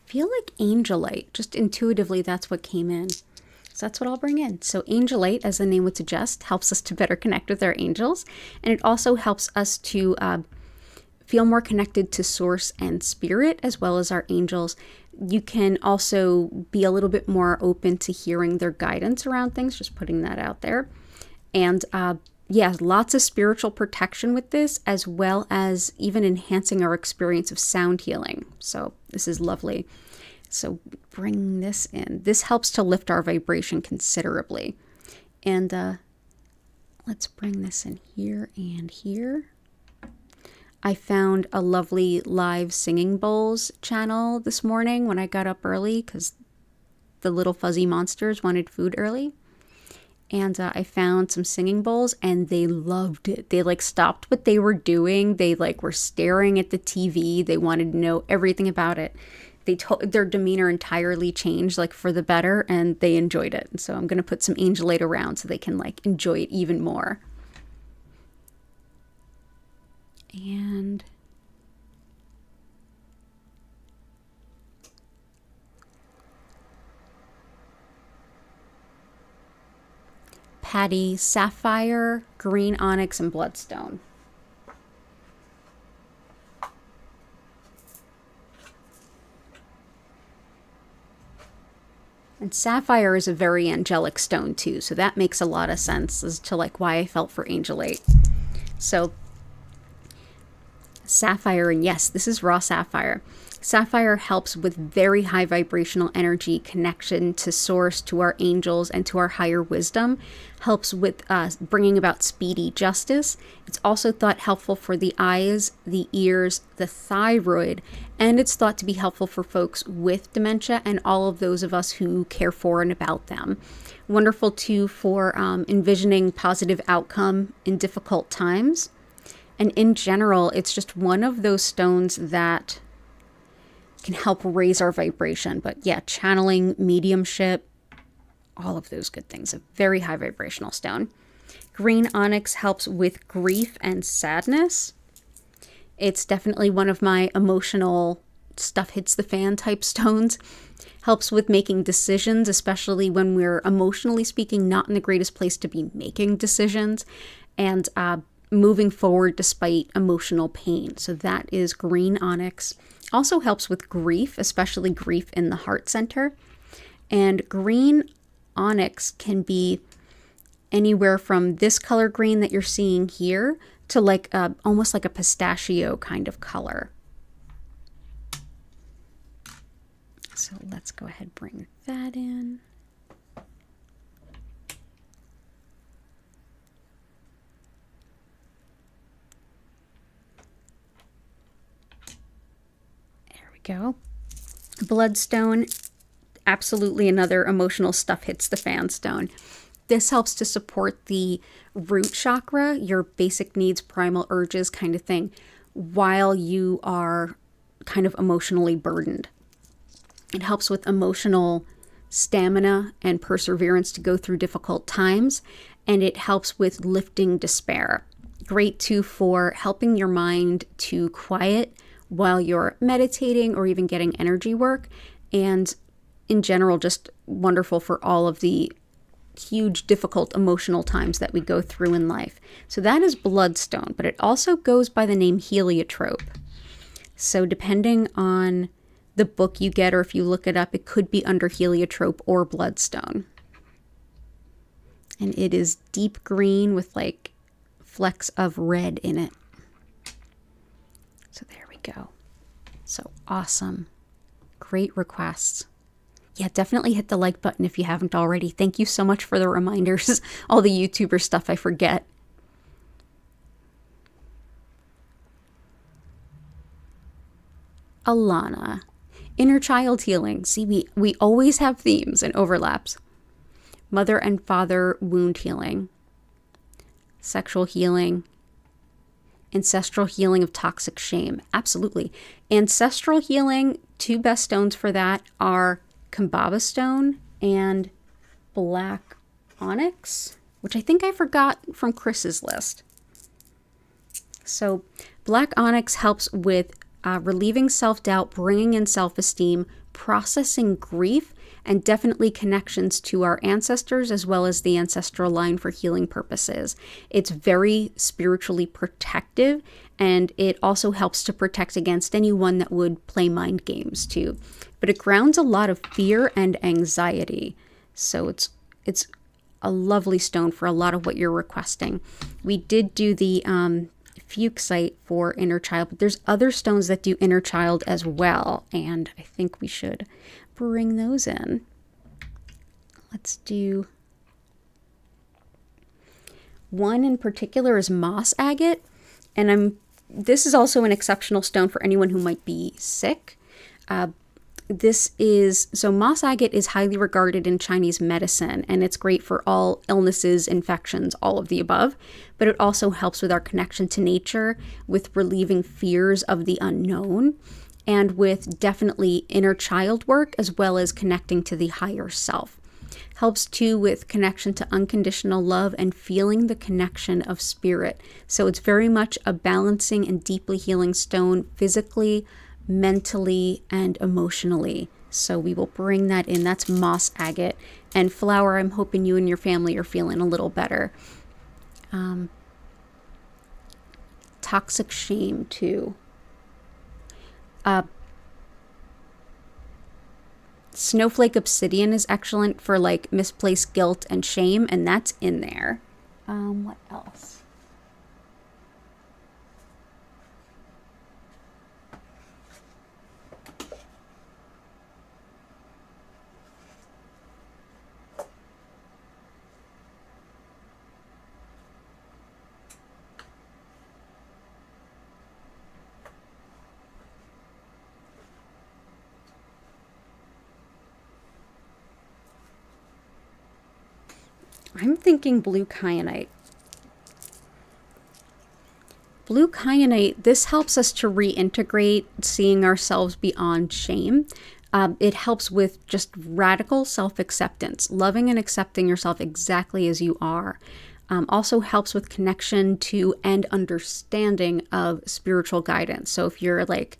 Feel like angelite, just intuitively that's what came in. So that's what I'll bring in. So angelite, as the name would suggest, helps us to better connect with our angels. And it also helps us to feel more connected to source and spirit, as well as our angels. You can also be a little bit more open to hearing their guidance around things, just putting that out there. And yeah, lots of spiritual protection with this, as well as even enhancing our experience of sound healing. So this is lovely. So bring this in. This helps to lift our vibration considerably. And let's bring this in here and here. I found a lovely live singing bowls channel this morning when I got up early because the little fuzzy monsters wanted food early. And I found some singing bowls and they loved it. They like stopped what they were doing. They like were staring at the TV. They wanted to know everything about it. Their demeanor entirely changed like for the better, and they enjoyed it. And so I'm going to put some angelite around so they can like enjoy it even more. And Patty, sapphire, green onyx, and bloodstone. And sapphire is a very angelic stone too, so that makes a lot of sense as to like why I felt for angelite. So sapphire, and yes, this is raw sapphire. Sapphire helps with very high vibrational energy connection to source, to our angels, and to our higher wisdom. Helps with bringing about speedy justice. It's also thought helpful for the eyes, the ears, the thyroid, and it's thought to be helpful for folks with dementia and all of those of us who care for and about them. Wonderful too for envisioning positive outcome in difficult times. And in general, it's just one of those stones that can help raise our vibration. But yeah, channeling, mediumship, all of those good things. A very high vibrational stone. Green onyx helps with grief and sadness. It's definitely one of my emotional stuff hits the fan type stones. Helps with making decisions, especially when we're emotionally speaking not in the greatest place to be making decisions. And moving forward despite emotional pain. So that is green onyx. Also helps with grief, especially grief in the heart center. And green onyx can be anywhere from this color green that you're seeing here to like almost like a pistachio kind of color. So let's go ahead and bring that in. Go. Bloodstone, absolutely another emotional stuff hits the fan stone. This helps to support the root chakra, your basic needs, primal urges kind of thing, while you are kind of emotionally burdened. It helps with emotional stamina and perseverance to go through difficult times, and it helps with lifting despair. Great too for helping your mind to quiet while you're meditating or even getting energy work. And in general, just wonderful for all of the huge, difficult emotional times that we go through in life. So that is bloodstone, but it also goes by the name heliotrope. So depending on the book you get, or if you look it up, it could be under heliotrope or bloodstone. And it is deep green with like flecks of red in it. So there we go. So awesome. Great requests. Yeah, definitely hit the like button if you haven't already. Thank you so much for the reminders. All the YouTuber stuff I forget. Alana. Inner child healing. See, we always have themes and overlaps. Mother and father wound healing. Sexual healing. Ancestral healing of toxic shame. Absolutely. Ancestral healing, two best stones for that are Kambaba stone and black onyx, which I think I forgot from Chris's list. So black onyx helps with relieving self-doubt, bringing in self-esteem, processing grief, and definitely connections to our ancestors as well as the ancestral line for healing purposes. It's very spiritually protective, and it also helps to protect against anyone that would play mind games too. But it grounds a lot of fear and anxiety. So it's a lovely stone for a lot of what you're requesting. We did do the fuchsite for inner child, but there's other stones that do inner child as well, and I think we should bring those in. Let's do one in particular is moss agate, and this is also an exceptional stone for anyone who might be sick. Moss agate is highly regarded in Chinese medicine, and it's great for all illnesses, infections, all of the above, but it also helps with our connection to nature, with relieving fears of the unknown, and with definitely inner child work, as well as connecting to the higher self. Helps too with connection to unconditional love and feeling the connection of spirit. So it's very much a balancing and deeply healing stone physically, mentally, and emotionally. So we will bring that in. That's moss agate. And flower, I'm hoping you and your family are feeling a little better. Toxic shame too. Snowflake obsidian is excellent for like misplaced guilt and shame, and that's in there. What else? I'm thinking blue kyanite. Blue kyanite, this helps us to reintegrate seeing ourselves beyond shame. It helps with just radical self-acceptance, loving and accepting yourself exactly as you are. Also helps with connection to and understanding of spiritual guidance. So if you're like,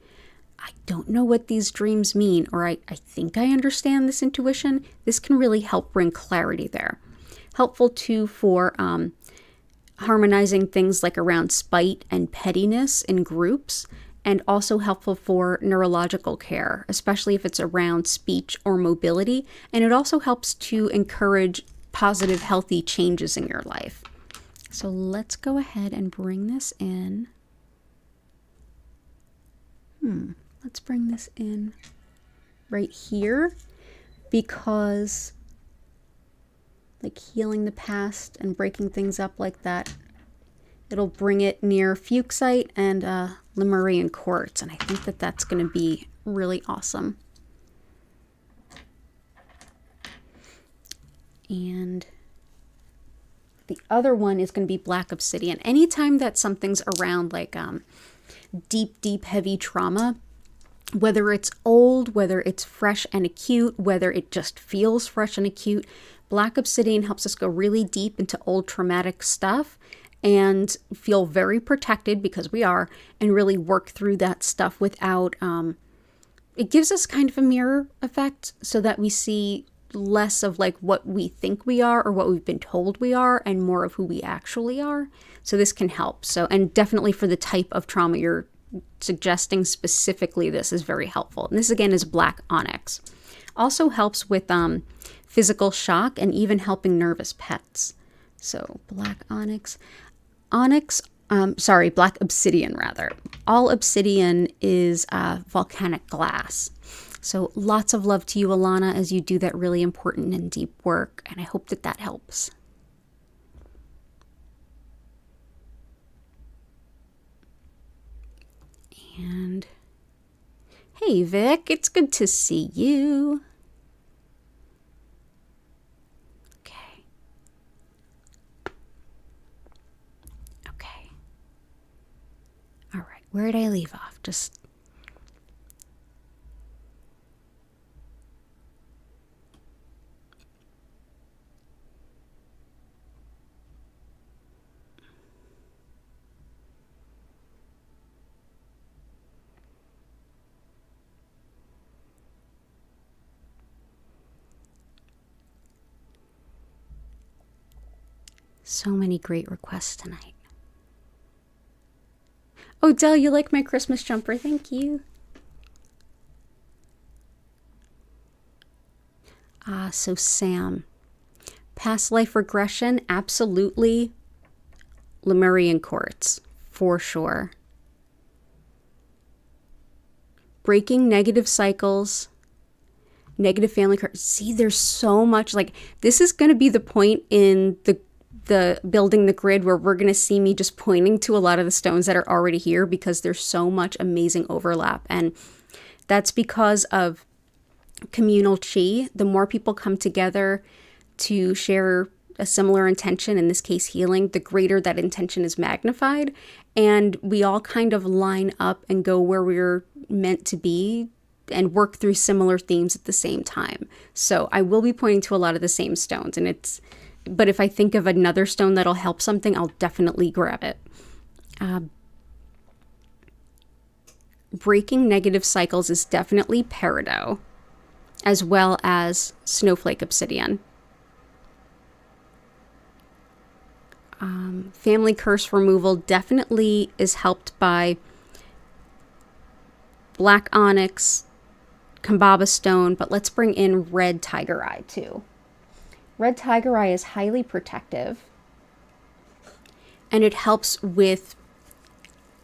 I don't know what these dreams mean, or I think I understand this intuition, this can really help bring clarity there. Helpful too for harmonizing things like around spite and pettiness in groups, and also helpful for neurological care, especially if it's around speech or mobility. And it also helps to encourage positive, healthy changes in your life. So let's go ahead and bring this in. Let's bring this in right here, because like healing the past and breaking things up like that, it'll bring it near fuchsite and Lemurian quartz, and I think that that's going to be really awesome. And the other one is going to be black obsidian. Anytime that something's around like deep, heavy trauma, whether it's old, whether it's fresh and acute, whether it just feels fresh and acute, black obsidian helps us go really deep into old traumatic stuff and feel very protected, because we are, and really work through that stuff without, it gives us kind of a mirror effect so that we see less of like what we think we are or what we've been told we are, and more of who we actually are. So this can help. So, and definitely for the type of trauma you're suggesting specifically, this is very helpful. And this again is black onyx. Also helps with physical shock and even helping nervous pets. So black onyx. Black obsidian rather. All obsidian is volcanic glass. So lots of love to you, Alana, as you do that really important and deep work. And I hope that that helps. And hey, Vic, it's good to see you. Okay. Okay. All right, where did I leave off? Just... so many great requests tonight. Oh, Del, you like my Christmas jumper? Thank you. So Sam. Past life regression, absolutely. Lemurian quartz, for sure. Breaking negative cycles, negative family cards. See, there's so much. Like, this is going to be the point in the building the grid where we're going to see me just pointing to a lot of the stones that are already here, because there's so much amazing overlap. And that's because of communal chi. The more people come together to share a similar intention, in this case healing, the greater that intention is magnified, and we all kind of line up and go where we're meant to be and work through similar themes at the same time. So I will be pointing to a lot of the same stones, but if I think of another stone that'll help something, I'll definitely grab it. Breaking negative cycles is definitely peridot, as well as snowflake obsidian. Family curse removal definitely is helped by black onyx, Kambaba stone, but let's bring in red tiger eye too. Red tiger eye is highly protective, and it helps with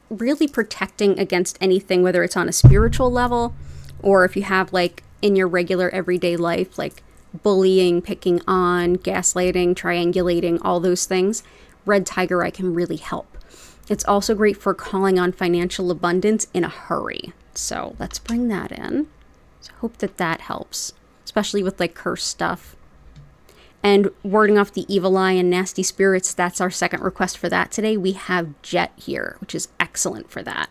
really protecting against anything, whether it's on a spiritual level or if you have like in your regular everyday life, like bullying, picking on, gaslighting, triangulating, all those things. Red tiger eye can really help. It's also great for calling on financial abundance in a hurry. So let's bring that in. So hope that that helps, especially with like cursed stuff. And warding off the evil eye and nasty spirits, that's our second request for that today. We have jet here, which is excellent for that.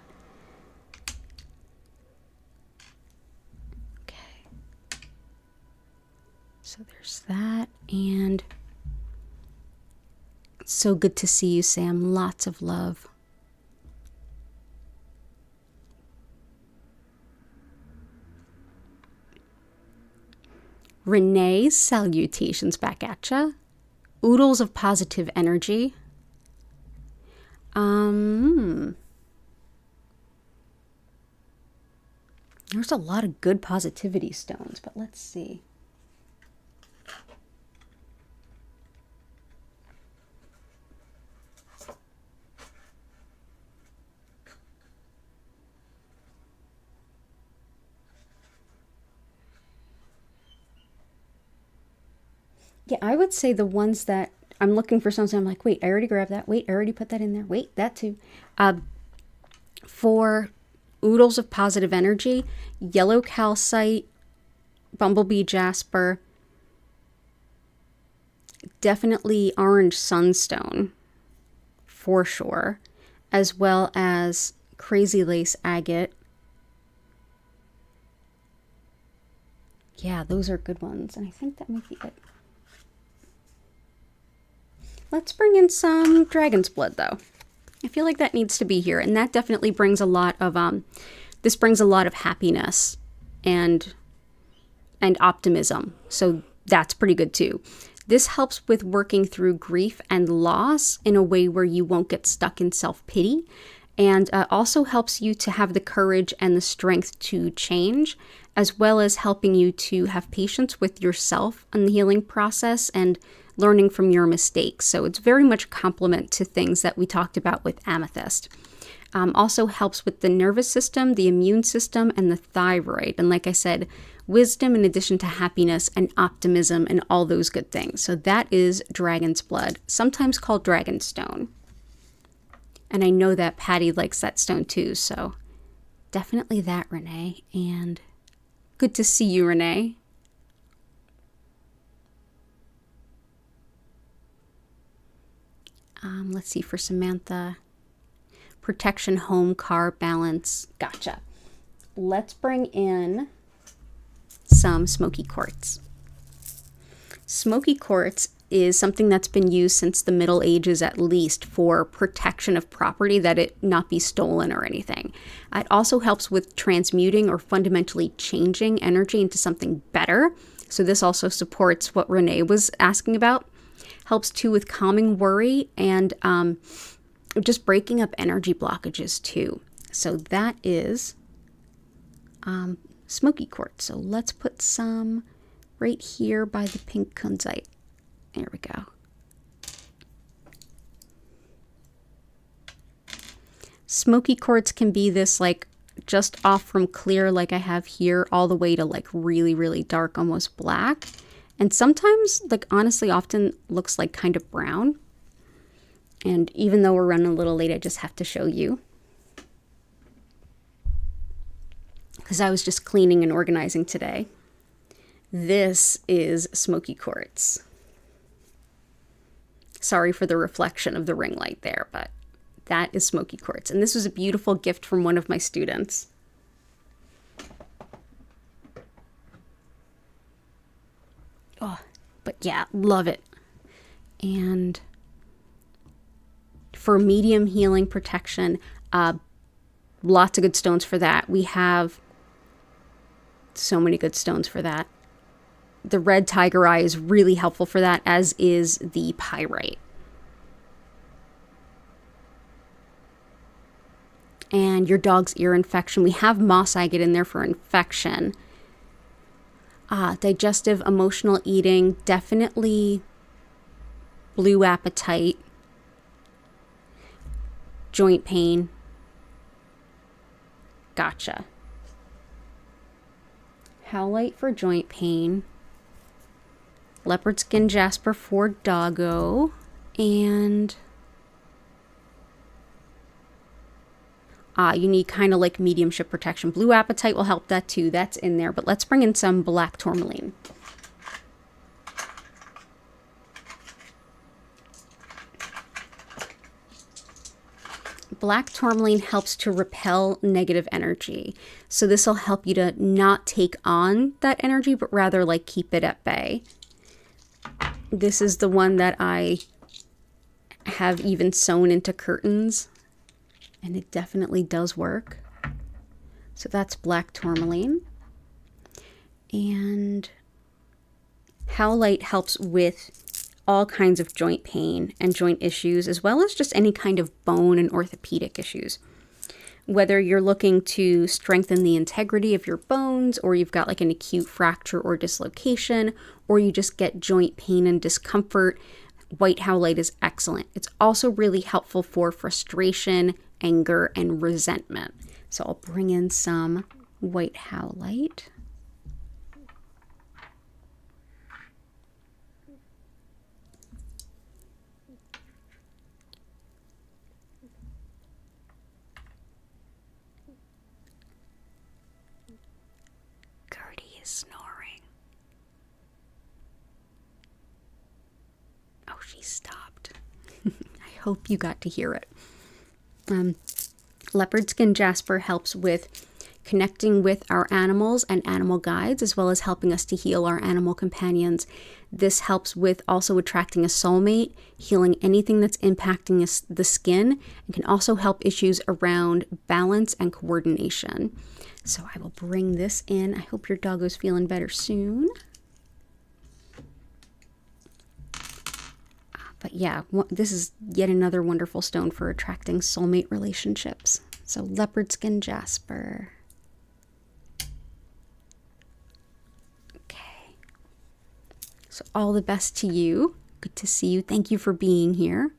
Okay. So there's that. And it's so good to see you, Sam. Lots of love. Renee, salutations back at ya. Oodles of positive energy. There's a lot of good positivity stones, but let's see. Yeah, I would say the ones that I'm looking for something, I'm like, wait, I already grabbed that. Wait, I already put that in there. Wait, that too. For oodles of positive energy, yellow calcite, bumblebee jasper, definitely orange sunstone, for sure, as well as crazy lace agate. Yeah, those are good ones. And I think that might be it. Let's bring in some dragon's blood though. I feel like that needs to be here, and that definitely brings a lot of this brings a lot of happiness and optimism. So that's pretty good too. This helps with working through grief and loss in a way where you won't get stuck in self-pity, and also helps you to have the courage and the strength to change, as well as helping you to have patience with yourself in the healing process and learning from your mistakes. So it's very much a complement to things that we talked about with amethyst. Also helps with the nervous system, the immune system, and the thyroid. And like I said, wisdom in addition to happiness and optimism and all those good things. So that is dragon's blood, sometimes called dragon stone. And I know that Patty likes that stone too, so definitely that, Renee. And good to see you, Renee. Let's see, for Samantha, protection, home, car, balance. Gotcha. Let's bring in some smoky quartz. Smoky quartz is something that's been used since the Middle Ages at least for protection of property, that it not be stolen or anything. It also helps with transmuting or fundamentally changing energy into something better. So this also supports what Renee was asking about. Helps too with calming worry and just breaking up energy blockages too. So that is smoky quartz. So let's put some right here by the pink kunzite. There we go. Smoky quartz can be this like just off from clear like I have here all the way to like really, really dark, almost black. And sometimes, like honestly, often looks like kind of brown. And even though we're running a little late, I just have to show you. Because I was just cleaning and organizing today. This is smoky quartz. Sorry for the reflection of the ring light there, but that is smoky quartz. And this was a beautiful gift from one of my students. Oh, but yeah, love it. And for medium healing protection, lots of good stones for that. We have so many good stones for that. The red tiger eye is really helpful for that, as is the pyrite. And your dog's ear infection. We have moss agate in there for infection. Digestive, emotional eating, definitely blue appetite, joint pain. Gotcha. Howlite for joint pain, leopard skin jasper for doggo, and you need kind of like mediumship protection. Blue apatite will help that too. That's in there. But let's bring in some black tourmaline. Black tourmaline helps to repel negative energy. So this will help you to not take on that energy, but rather like keep it at bay. This is the one that I have even sewn into curtains. And it definitely does work. So that's black tourmaline. And howlite helps with all kinds of joint pain and joint issues, as well as just any kind of bone and orthopedic issues. Whether you're looking to strengthen the integrity of your bones, or you've got like an acute fracture or dislocation, or you just get joint pain and discomfort, white howlite is excellent. It's also really helpful for frustration, anger, and resentment. So I'll bring in some white howlite. Gertie is snoring. Oh, she stopped. I hope you got to hear it. Leopard skin jasper helps with connecting with our animals and animal guides, as well as helping us to heal our animal companions. This helps with also attracting a soulmate, healing anything that's impacting the skin, and can also help issues around balance and coordination. So I will bring this in. I hope your doggo's feeling better soon. But yeah, this is yet another wonderful stone for attracting soulmate relationships. So leopard skin jasper. Okay. So all the best to you. Good to see you. Thank you for being here.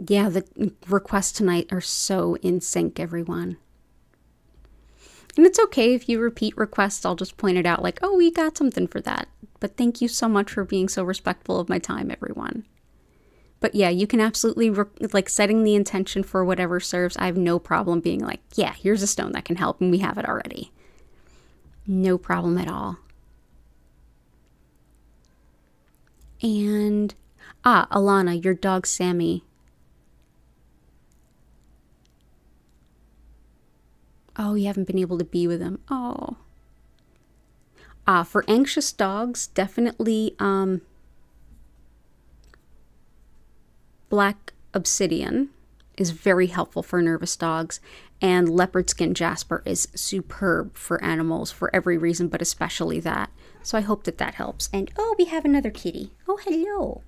Yeah, the requests tonight are so in sync, everyone. And it's okay if you repeat requests. I'll just point it out like, oh, we got something for that. But thank you so much for being so respectful of my time, everyone. But yeah, you can absolutely, like setting the intention for whatever serves. I have no problem being like, yeah, here's a stone that can help and we have it already. No problem at all. And, Alana, your dog Sammy. Oh, you haven't been able to be with him. Oh. For anxious dogs, definitely black obsidian is very helpful for nervous dogs, and leopard skin jasper is superb for animals for every reason, but especially that. So I hope that that helps. And oh, we have another kitty. Oh, hello.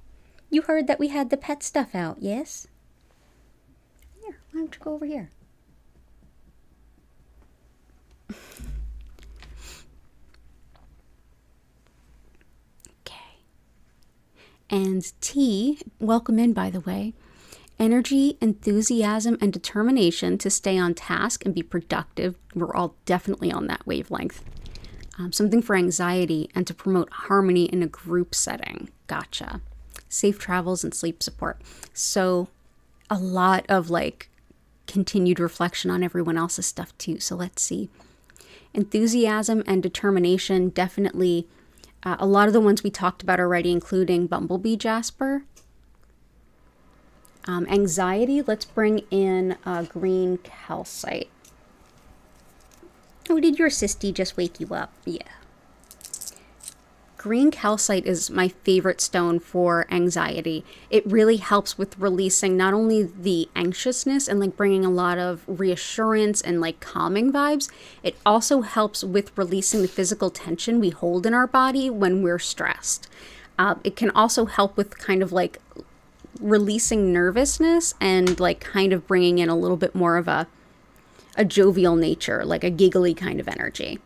You heard that we had the pet stuff out, yes? Here, why don't you go over here? And T, welcome in, by the way. Energy, enthusiasm, and determination to stay on task and be productive. We're all definitely on that wavelength. Something for anxiety and to promote harmony in a group setting. Gotcha. Safe travels and sleep support. So a lot of like continued reflection on everyone else's stuff too. So let's see. Enthusiasm and determination, definitely. A lot of the ones we talked about already, including bumblebee jasper. Anxiety, let's bring in green calcite. Oh, did your sissy just wake you up? Yeah. Green calcite is my favorite stone for anxiety. It really helps with releasing not only the anxiousness and like bringing a lot of reassurance and like calming vibes, it also helps with releasing the physical tension we hold in our body when we're stressed. It can also help with kind of like releasing nervousness and like kind of bringing in a little bit more of a jovial nature, like a giggly kind of energy.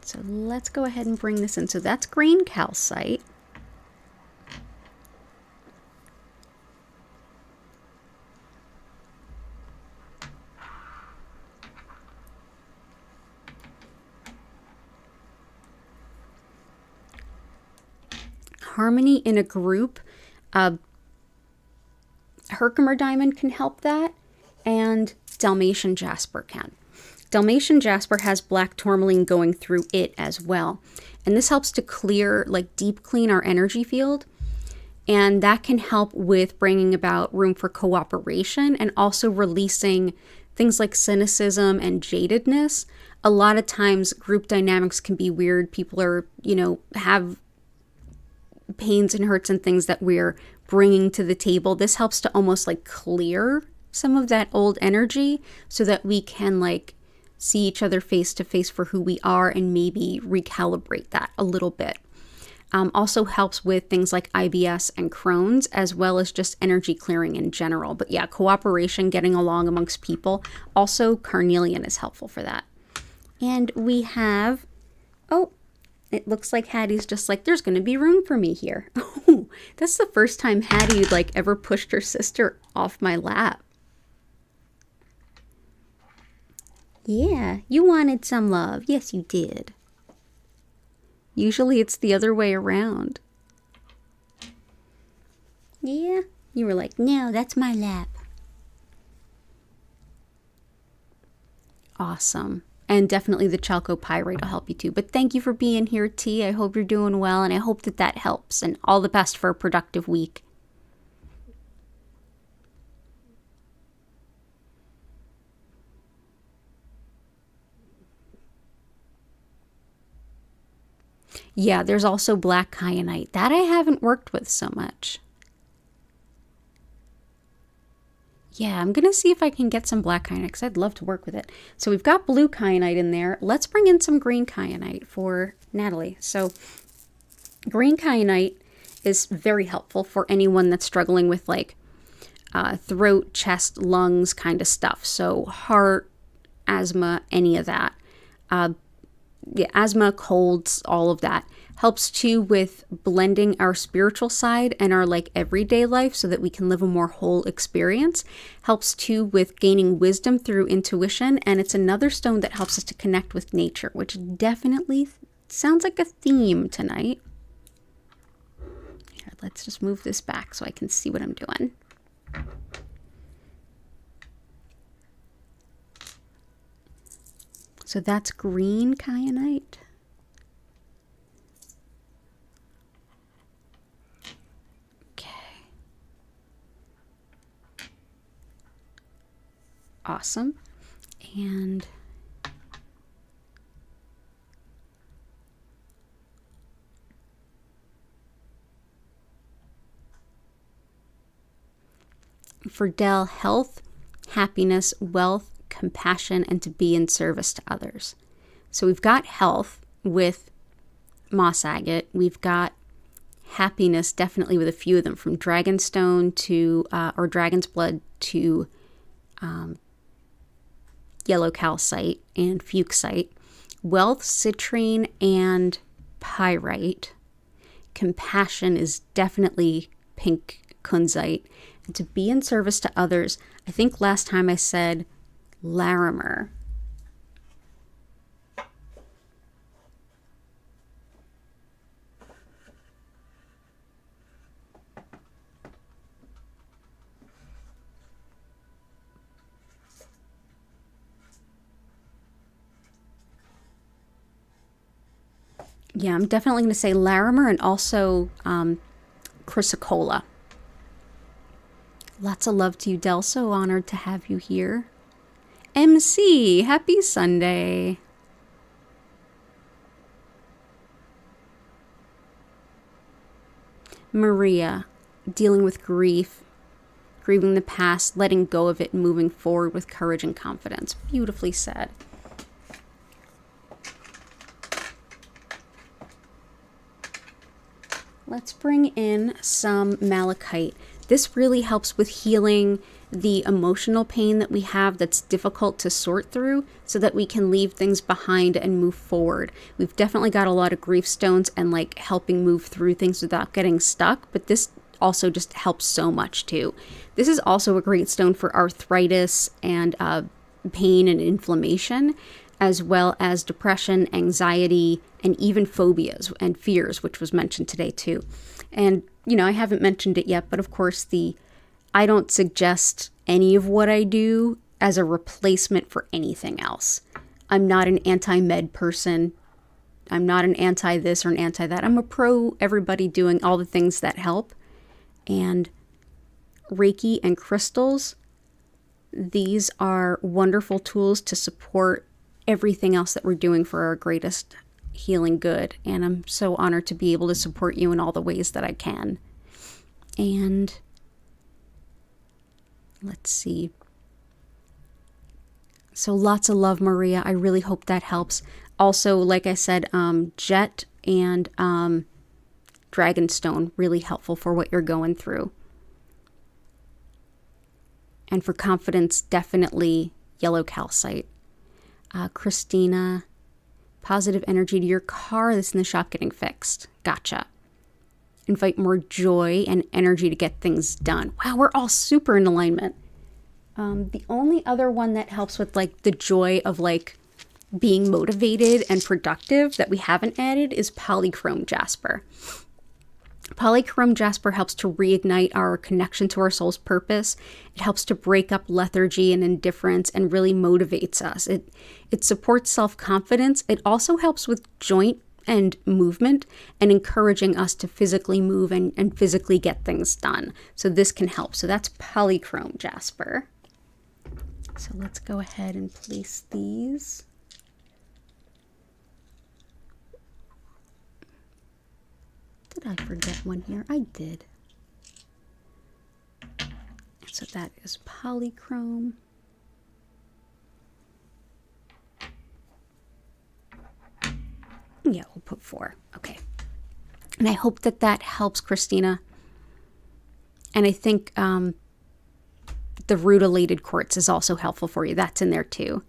So let's go ahead and bring this in. So that's green calcite. Harmony in a group. Herkimer diamond can help that, and Dalmatian jasper can. Dalmatian jasper has black tourmaline going through it as well. And this helps to clear, like deep clean our energy field. And that can help with bringing about room for cooperation and also releasing things like cynicism and jadedness. A lot of times group dynamics can be weird. People are, have pains and hurts and things that we're bringing to the table. This helps to almost like clear some of that old energy so that we can like see each other face to face for who we are and maybe recalibrate that a little bit. Also helps with things like IBS and Crohn's, as well as just energy clearing in general. But yeah, cooperation, getting along amongst people. Also, carnelian is helpful for that. And we have, oh, it looks like Hattie's just like, there's going to be room for me here. Oh, that's the first time Hattie like ever pushed her sister off my lap. Yeah, you wanted some love. Yes, you did. Usually it's the other way around. Yeah, You were like, no, that's my lap. Awesome. And definitely the chalcopyrite will help you too. But thank you for being here, T. I hope you're doing well, and I hope that helps. And all the best for a productive week. Yeah, there's also black kyanite. That I haven't worked with so much. Yeah, I'm going to see if I can get some black kyanite because I'd love to work with it. So we've got blue kyanite in there. Let's bring in some green kyanite for Natalie. So green kyanite is very helpful for anyone that's struggling with like throat, chest, lungs kind of stuff. So heart, asthma, any of that. Yeah, asthma, colds, all of that. Helps too with blending our spiritual side and our like everyday life so that we can live a more whole experience. Helps too with gaining wisdom through intuition, and it's another stone that helps us to connect with nature, which definitely sounds like a theme tonight. Here, let's just move this back so I can see what I'm doing. So that's green kyanite. Okay. Awesome. And for Dell, health, happiness, wealth, compassion, and to be in service to others. So we've got health with moss agate. We've got happiness definitely with a few of them, from dragonstone to or dragon's blood to yellow calcite and fuchsite. Wealth, citrine, and pyrite. Compassion is definitely pink kunzite. And to be in service to others, I think last time I said Larimer. Yeah, I'm definitely going to say Larimer and also chrysocolla. Lots of love to you, Del. So honored to have you here. MC, happy Sunday. Maria, dealing with grief, grieving the past, letting go of it, and moving forward with courage and confidence. Beautifully said. Let's bring in some malachite. This really helps with healing the emotional pain that we have that's difficult to sort through so that we can leave things behind and move forward. We've definitely got a lot of grief stones and like helping move through things without getting stuck, but this also just helps so much too. This is also a great stone for arthritis and pain and inflammation, as well as depression, anxiety, and even phobias and fears, which was mentioned today too. And, you know, I haven't mentioned it yet, but of course I don't suggest any of what I do as a replacement for anything else. I'm not an anti-med person. I'm not an anti-this or an anti-that. I'm a pro everybody doing all the things that help. And Reiki and crystals, these are wonderful tools to support everything else that we're doing for our greatest healing good. And I'm so honored to be able to support you in all the ways that I can. And let's see. So lots of love, Maria. I really hope that helps. Also, like I said, jet and dragonstone, really helpful for what you're going through. And for confidence, definitely yellow calcite. Christina, positive energy to your car that's in the shop getting fixed. Gotcha. Invite more joy and energy to get things done. Wow, we're all super in alignment. The only other one that helps with like the joy of like being motivated and productive that we haven't added is polychrome jasper. Polychrome jasper helps to reignite our connection to our soul's purpose. It helps to break up lethargy and indifference and really motivates us. It supports self-confidence. It also helps with joint and movement and encouraging us to physically move and physically get things done. So this can help. So that's polychrome jasper. So let's go ahead and place these. Did I forget one here? I did. So that is polychrome. Yeah, we'll put 4. Okay. And I hope that that helps, Christina. And I think the rutilated quartz is also helpful for you. That's in there too.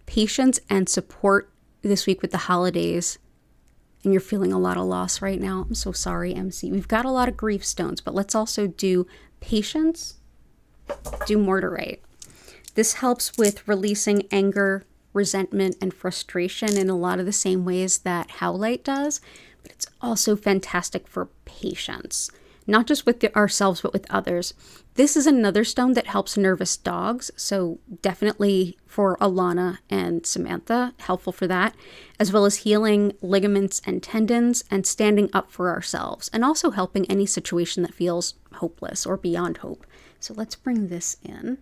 Patience and support this week with the holidays. And you're feeling a lot of loss right now. I'm so sorry, MC. We've got a lot of grief stones, but let's also do patience, do mortarite. This helps with releasing anger, resentment, and frustration in a lot of the same ways that howlite does, but it's also fantastic for patience, not just with ourselves, but with others. This is another stone that helps nervous dogs, so definitely for Alana and Samantha, helpful for that, as well as healing ligaments and tendons and standing up for ourselves, and also helping any situation that feels hopeless or beyond hope. So let's bring this in.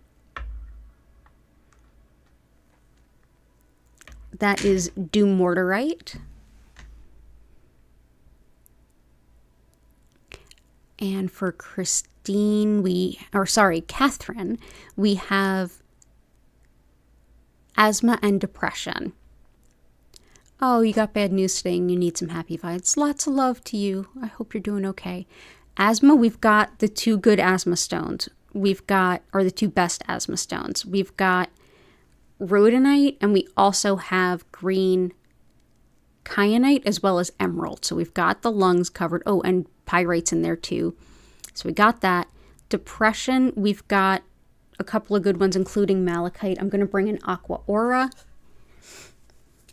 That is dumortierite. And for Catherine, we have asthma and depression. Oh, you got bad news today and you need some happy vibes. Lots of love to you. I hope you're doing okay. Asthma, we've got the 2 good asthma stones. Or the 2 best asthma stones. We've got rhodonite, and we also have green kyanite as well as emerald. So we've got the lungs covered. Oh, and pyrite's in there too. So we got that. Depression, we've got a couple of good ones, including malachite. I'm going to bring in aqua aura.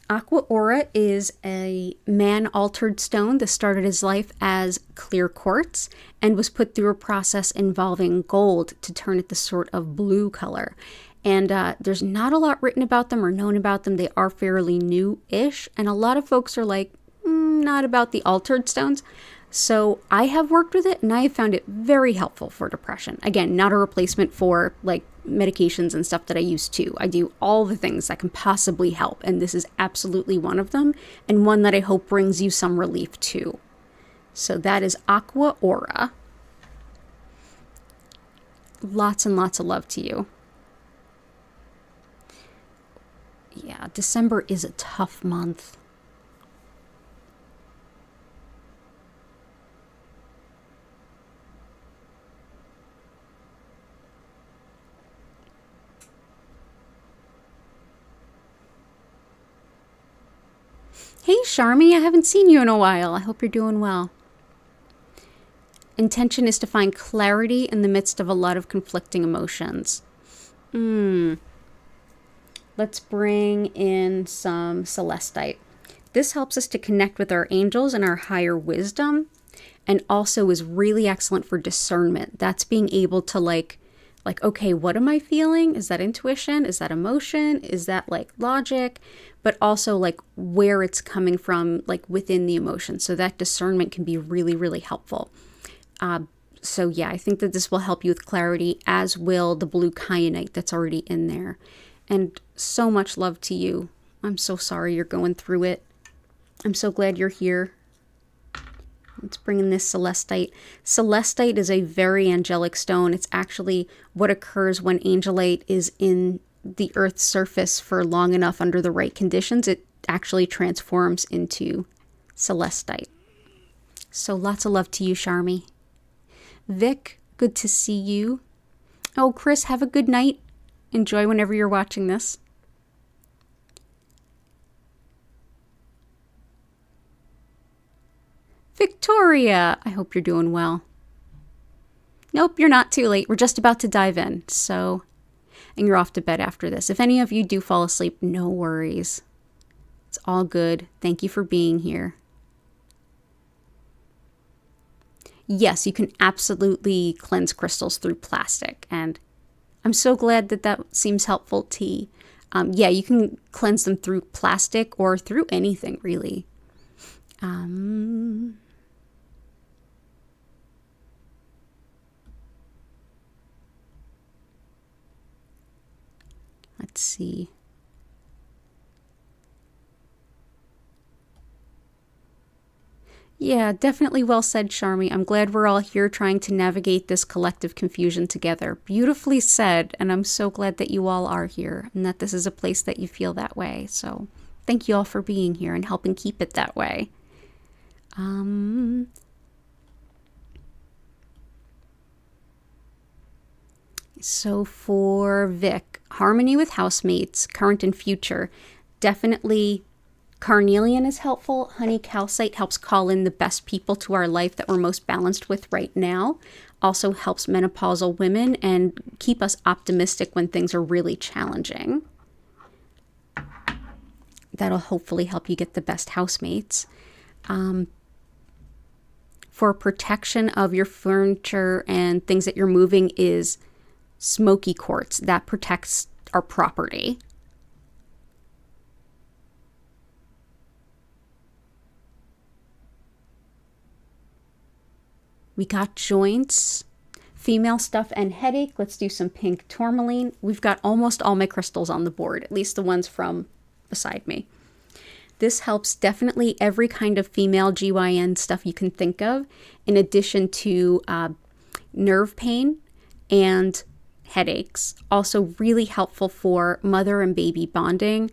Aqua aura is a man-altered stone that started his life as clear quartz and was put through a process involving gold to turn it this sort of blue color. And there's not a lot written about them or known about them. They are fairly new-ish, and a lot of folks are like, not about the altered stones. So I have worked with it, and I have found it very helpful for depression. Again, not a replacement for like medications and stuff that I use too. I do all the things that can possibly help, and this is absolutely one of them, and one that I hope brings you some relief too. So that is aqua aura. Lots and lots of love to you. Yeah, December is a tough month. Hey, Sharmi, I haven't seen you in a while. I hope you're doing well. Intention is to find clarity in the midst of a lot of conflicting emotions. Let's bring in some celestite. This helps us to connect with our angels and our higher wisdom, and also is really excellent for discernment. That's being able to like, okay, what am I feeling? Is that intuition? Is that emotion? Is that like logic? But also like where it's coming from, like within the emotion. So that discernment can be really, really helpful. So yeah, I think that this will help you with clarity, as will the blue kyanite that's already in there. And so much love to you. I'm so sorry you're going through it. I'm so glad you're here. Let's bring in this celestite. Celestite is a very angelic stone. It's actually what occurs when angelite is in the Earth's surface for long enough under the right conditions. It actually transforms into celestite. So lots of love to you, Sharmi. Vic, good to see you. Oh, Chris, have a good night. Enjoy whenever you're watching this. Victoria, I hope you're doing well. Nope, you're not too late. We're just about to dive in. So, and you're off to bed after this. If any of you do fall asleep, no worries. It's all good. Thank you for being here. yes, you can absolutely cleanse crystals through plastic. And I'm so glad that that seems helpful, T. Yeah, you can cleanse them through plastic or through anything, really. Let's see. Yeah, definitely well said, Charmy. I'm glad we're all here trying to navigate this collective confusion together. Beautifully said, and I'm so glad that you all are here and that this is a place that you feel that way. So thank you all for being here and helping keep it that way. So for Vic, harmony with housemates, current and future, definitely carnelian is helpful. Honey calcite helps call in the best people to our life that we're most balanced with right now. Also helps menopausal women and keep us optimistic when things are really challenging. That'll hopefully help you get the best housemates. For protection of your furniture and things that you're moving is smoky quartz. That protects our property. We got joints, female stuff, and headache. Let's do some pink tourmaline. We've got almost all my crystals on the board, at least the ones from beside me. This helps definitely every kind of female GYN stuff you can think of, in addition to nerve pain and headaches. Also really helpful for mother and baby bonding,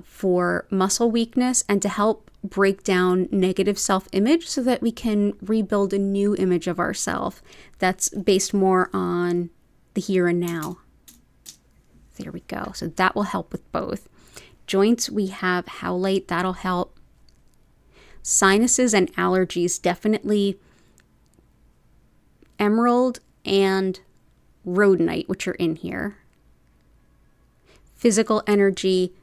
for muscle weakness, and to help break down negative self-image so that we can rebuild a new image of ourselves that's based more on the here and now. There we go. So that will help with both. Joints, we have howlite. That'll help. Sinuses and allergies, definitely emerald and rhodonite, which are in here. Physical energy,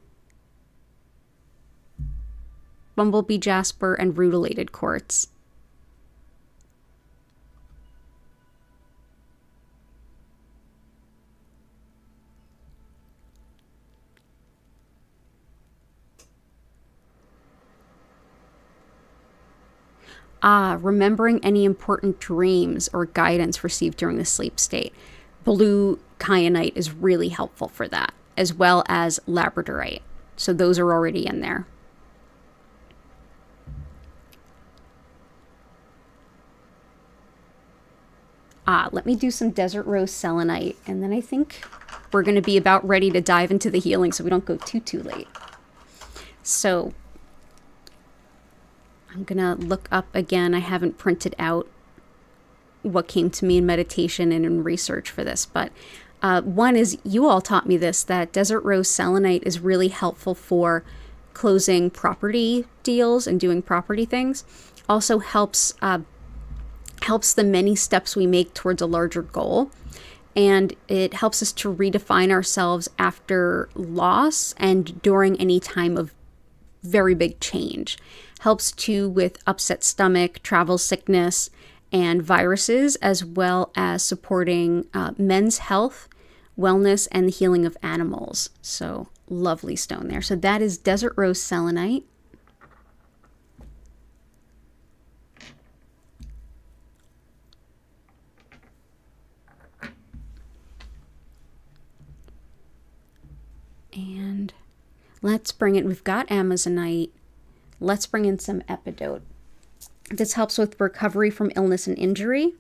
bumblebee jasper, and rutilated quartz. Remembering any important dreams or guidance received during the sleep state. Blue kyanite is really helpful for that, as well as labradorite. So those are already in there. Let me do some desert rose selenite, and then I think we're going to be about ready to dive into the healing so we don't go too late. So I'm going to look up again. I haven't printed out what came to me in meditation and in research for this, but one is, you all taught me this, that desert rose selenite is really helpful for closing property deals and doing property things. Also helps the many steps we make towards a larger goal. And it helps us to redefine ourselves after loss and during any time of very big change. Helps too with upset stomach, travel sickness, and viruses, as well as supporting men's health, wellness, and the healing of animals. So lovely stone there. So that is desert rose selenite. And let's bring it, we've got amazonite. Let's bring in some epidote. This helps with recovery from illness and injury.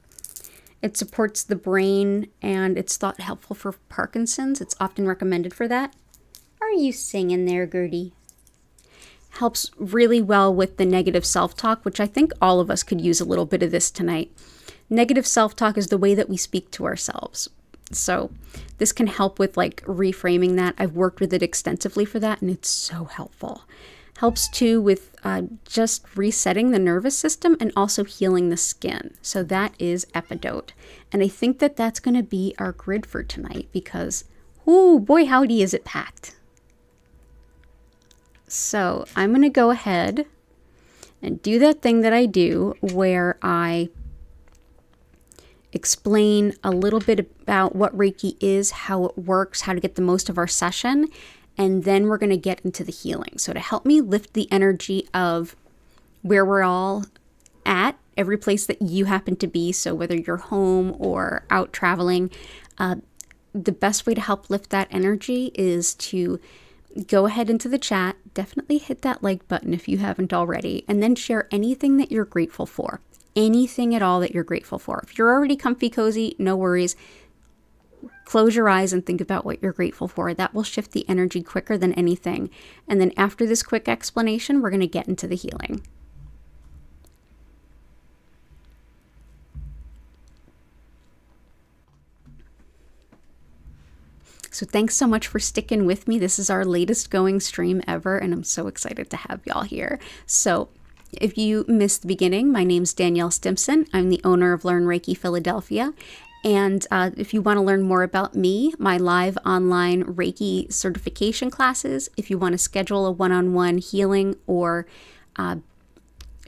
It supports the brain, and it's thought helpful for Parkinson's. It's often recommended for that. Are you singing there, Gertie? Helps really well with the negative self-talk, which I think all of us could use a little bit of this tonight. Negative self-talk is the way that we speak to ourselves. So this can help with like reframing that. I've worked with it extensively for that, and it's so helpful. Helps too with just resetting the nervous system and also healing the skin. So that is epidote. And I think that that's going to be our grid for tonight because, oh boy, howdy is it packed. So I'm going to go ahead and do that thing that I do where I explain a little bit about what Reiki is, how it works, how to get the most of our session, and then we're going to get into the healing. So to help me lift the energy of where we're all at, every place that you happen to be, so whether you're home or out traveling, the best way to help lift that energy is to go ahead into the chat, definitely hit that like button if you haven't already, and then share anything that you're grateful for. Anything at all that you're grateful for. If you're already comfy cozy, no worries. Close your eyes and think about what you're grateful for. That will shift the energy quicker than anything. And then after this quick explanation, we're going to get into the healing. So thanks so much for sticking with me. This is our latest going stream ever, and I'm so excited to have y'all here. So if you missed the beginning, my name's Danielle Stimpson. I'm the owner of Learn Reiki Philadelphia. And if you want to learn more about me, my live online Reiki certification classes, if you want to schedule a one-on-one healing or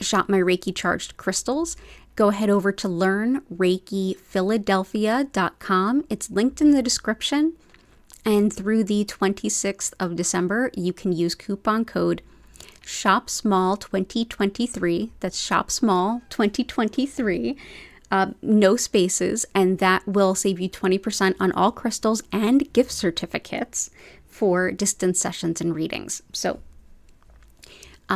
shop my Reiki charged crystals, go ahead over to learnreikiphiladelphia.com. It's linked in the description. And through the 26th of December, you can use coupon code SHOPSMALL2023. That's SHOPSMALL2023. No spaces, and that will save you 20% on all crystals and gift certificates for distance sessions and readings. So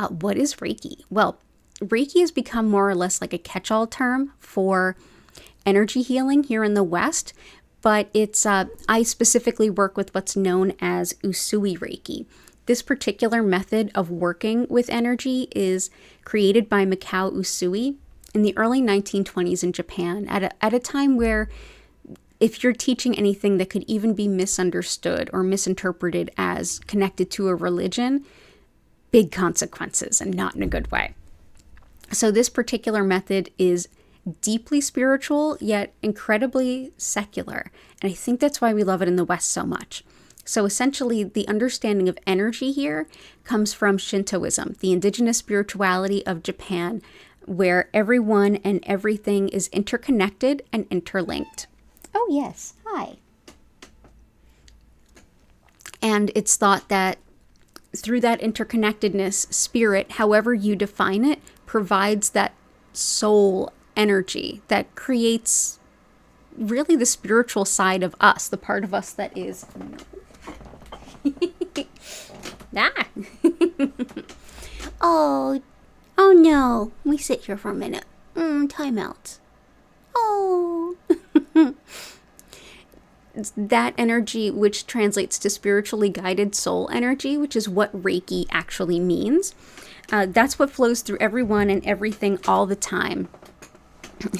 what is Reiki? Well, Reiki has become more or less like a catch-all term for energy healing here in the West, but it's I specifically work with what's known as Usui Reiki. This particular method of working with energy is created by Mikao Usui in the early 1920s in Japan, at a time where if you're teaching anything that could even be misunderstood or misinterpreted as connected to a religion, big consequences, and not in a good way. So this particular method is deeply spiritual, yet incredibly secular. And I think that's why we love it in the West so much. So essentially, the understanding of energy here comes from Shintoism, the indigenous spirituality of Japan, where everyone and everything is interconnected and interlinked. Oh yes, hi. And it's thought that through that interconnectedness, spirit, however you define it, provides that soul energy that creates really the spiritual side of us, the part of us that is... ah. Oh no, we sit here for a minute. Time out. Oh. That energy, which translates to spiritually guided soul energy, which is what Reiki actually means. That's what flows through everyone and everything all the time.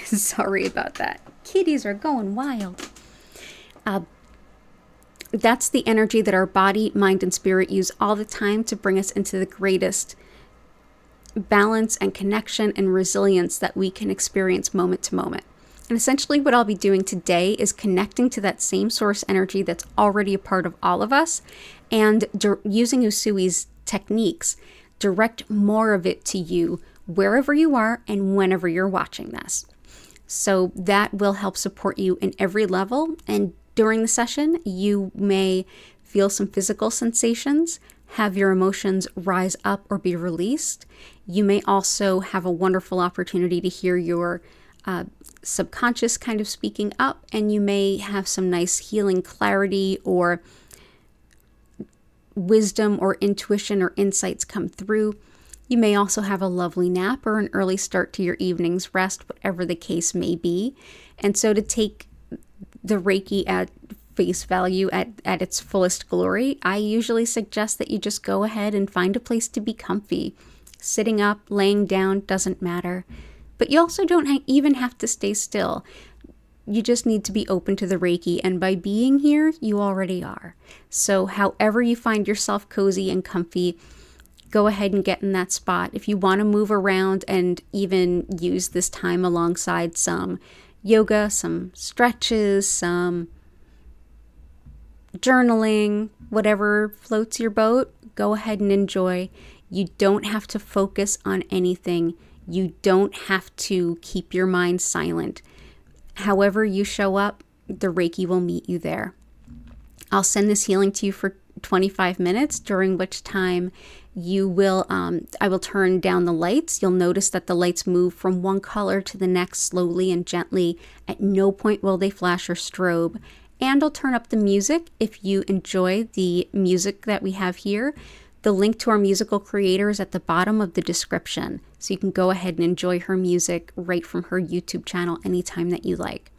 Sorry about that. Kitties are going wild. That's the energy that our body, mind, and spirit use all the time to bring us into the greatest balance and connection and resilience that we can experience moment to moment. And essentially what I'll be doing today is connecting to that same source energy that's already a part of all of us, and using Usui's techniques, direct more of it to you wherever you are and whenever you're watching this. So that will help support you in every level. And during the session, you may feel some physical sensations, have your emotions rise up or be released. You may also have a wonderful opportunity to hear your subconscious kind of speaking up, and you may have some nice healing clarity or wisdom or intuition or insights come through. You may also have a lovely nap or an early start to your evening's rest, whatever the case may be. And so to take the Reiki at face value at its fullest glory, I usually suggest that you just go ahead and find a place to be comfy. Sitting up, laying down, doesn't matter. But you also don't even have to stay still. You just need to be open to the Reiki, and by being here, you already are. So however you find yourself cozy and comfy, go ahead and get in that spot. If you want to move around and even use this time alongside some yoga, some stretches, some journaling, whatever floats your boat, go ahead and enjoy. You don't have to focus on anything. You don't have to keep your mind silent. However you show up, the Reiki will meet you there. I'll send this healing to you for 25 minutes, during which time you will, I will turn down the lights. You'll notice that the lights move from one color to the next slowly and gently. At no point will they flash or strobe. And I'll turn up the music. If you enjoy the music that we have here, the link to our musical creator is at the bottom of the description. So you can go ahead and enjoy her music right from her YouTube channel anytime that you like.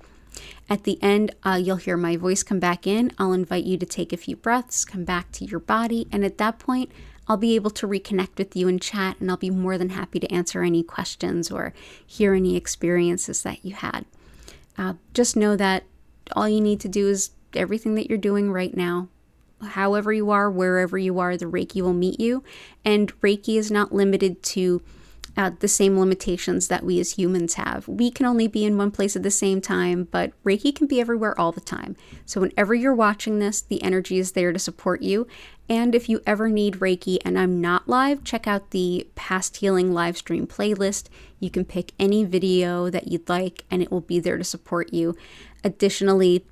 At the end, you'll hear my voice come back in. I'll invite you to take a few breaths, come back to your body, and at that point, I'll be able to reconnect with you and chat, and I'll be more than happy to answer any questions or hear any experiences that you had. Just know that all you need to do is everything that you're doing right now. However you are, wherever you are, the Reiki will meet you. And Reiki is not limited to the same limitations that we as humans have. We can only be in one place at the same time, but Reiki can be everywhere all the time. So whenever you're watching this, the energy is there to support you. And if you ever need Reiki and I'm not live, check out the past healing live stream playlist. You can pick any video that you'd like and it will be there to support you. Additionally,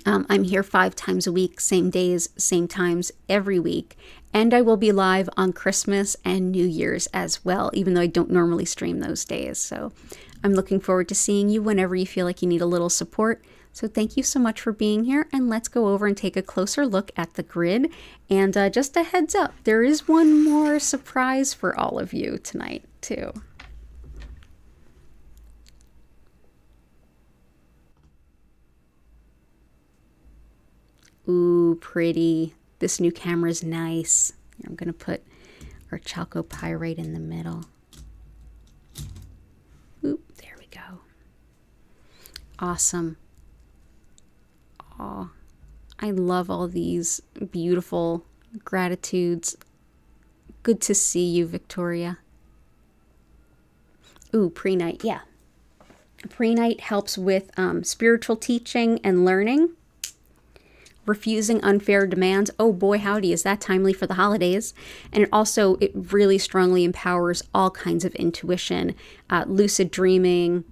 I'm here 5 times a week, same days, same times, every week. And I will be live on Christmas and New Year's as well, even though I don't normally stream those days. So I'm looking forward to seeing you whenever you feel like you need a little support. So thank you so much for being here. And let's go over and take a closer look at the grid. And just a heads up, there is one more surprise for all of you tonight, too. Ooh, pretty. This new camera is nice. I'm going to put our chalcopyrite in the middle. Oop, there we go. Awesome. Oh, I love all these beautiful gratitudes. Good to see you, Victoria. Ooh, pre-night, yeah. Pre-night helps with spiritual teaching and learning. Refusing unfair demands. Oh boy, howdy, is that timely for the holidays. And it really strongly empowers all kinds of intuition, lucid dreaming,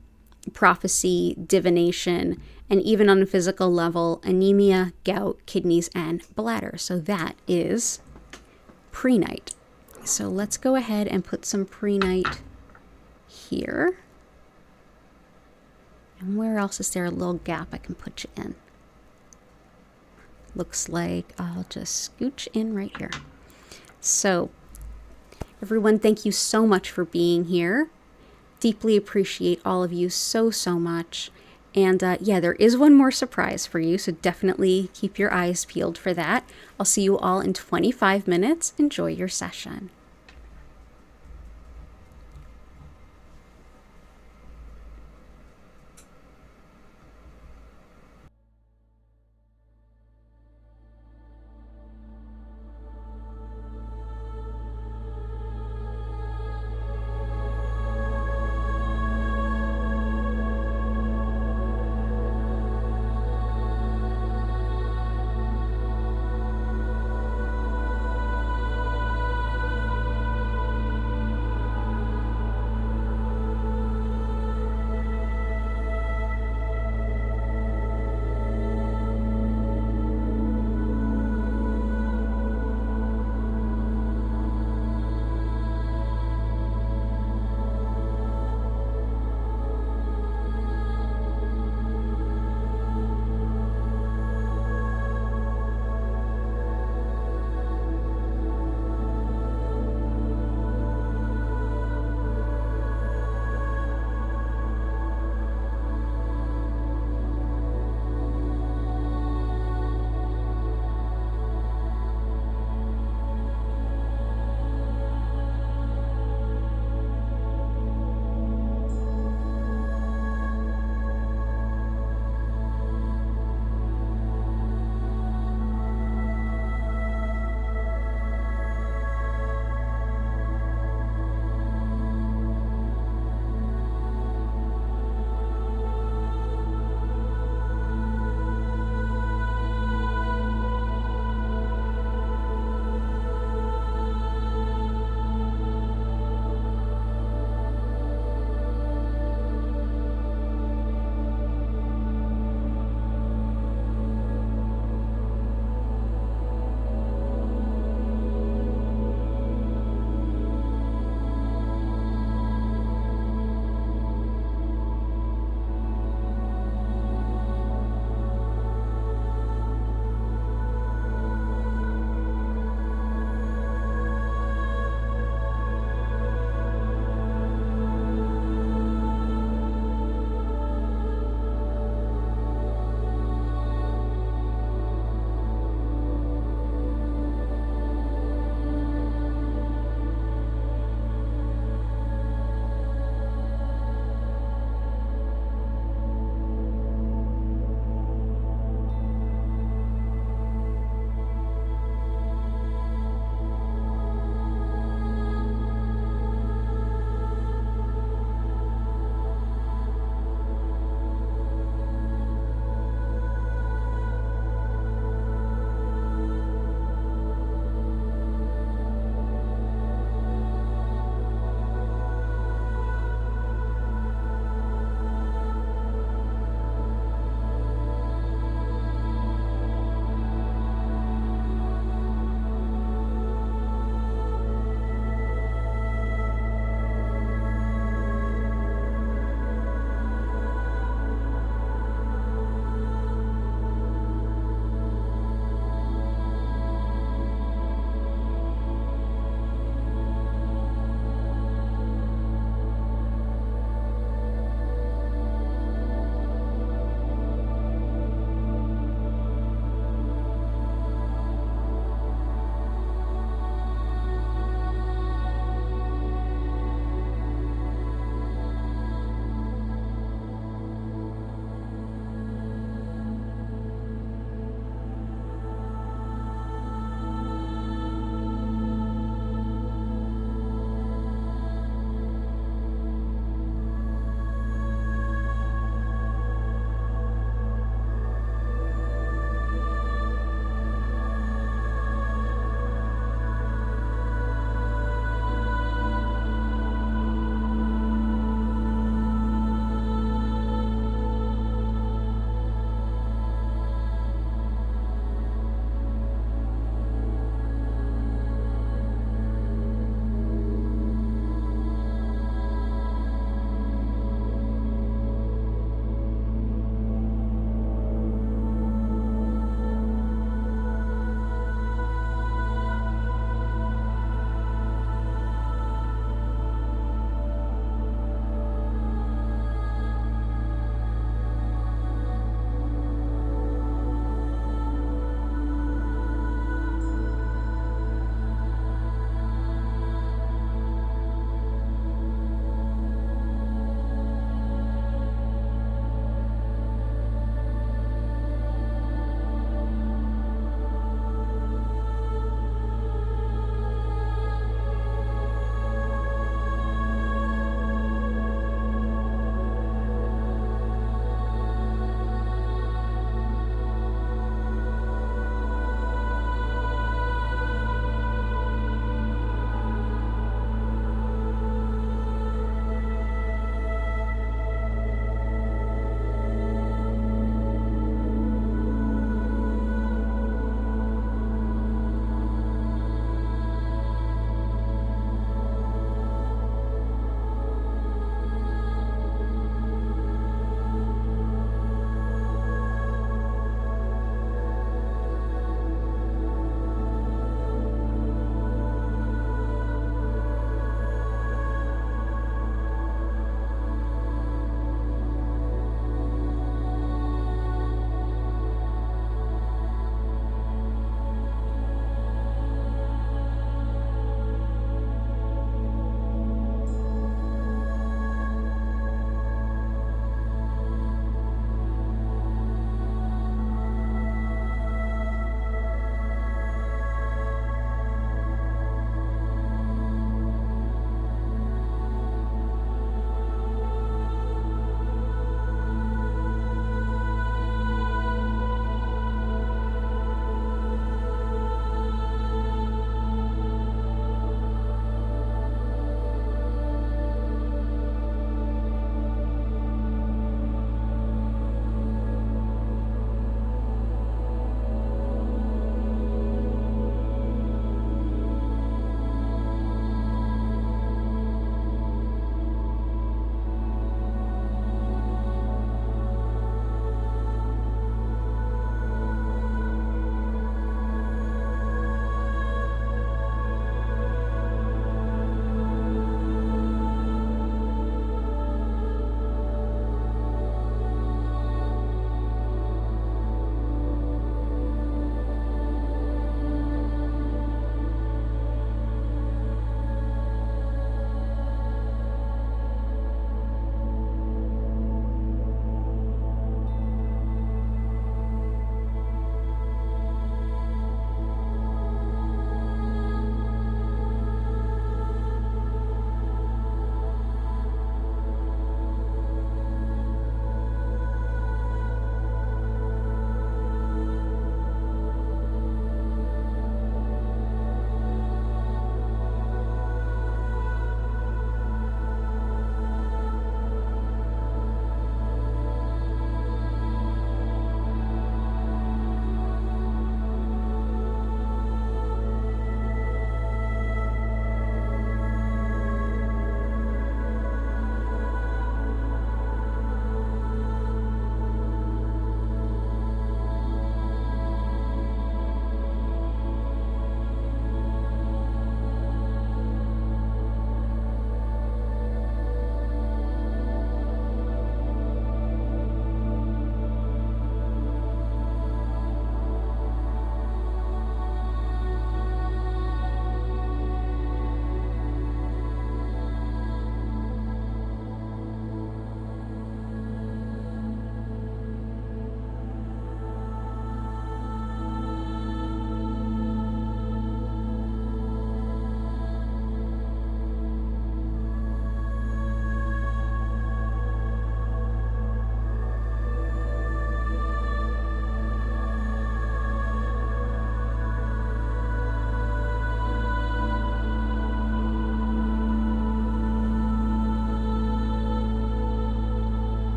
prophecy, divination, and even on a physical level, anemia, gout, kidneys, and bladder. So that is pre-night. So let's go ahead and put some pre-night here. And where else is there a little gap I can put you in? Looks like I'll just scooch in right here. So everyone, thank you so much for being here. Deeply appreciate all of you so much. And yeah, there is one more surprise for you, so definitely keep your eyes peeled for that. I'll see you all in 25 minutes. Enjoy your session.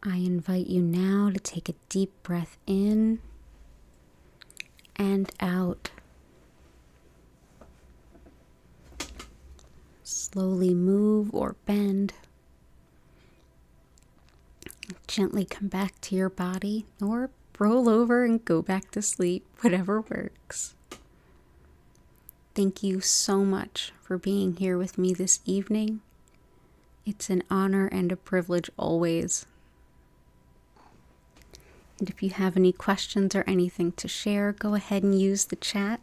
I invite you now to take a deep breath in and out. Slowly move or bend. Gently come back to your body or roll over and go back to sleep, whatever works. Thank you so much for being here with me this evening. It's an honor and a privilege always. And if you have any questions or anything to share, go ahead and use the chat.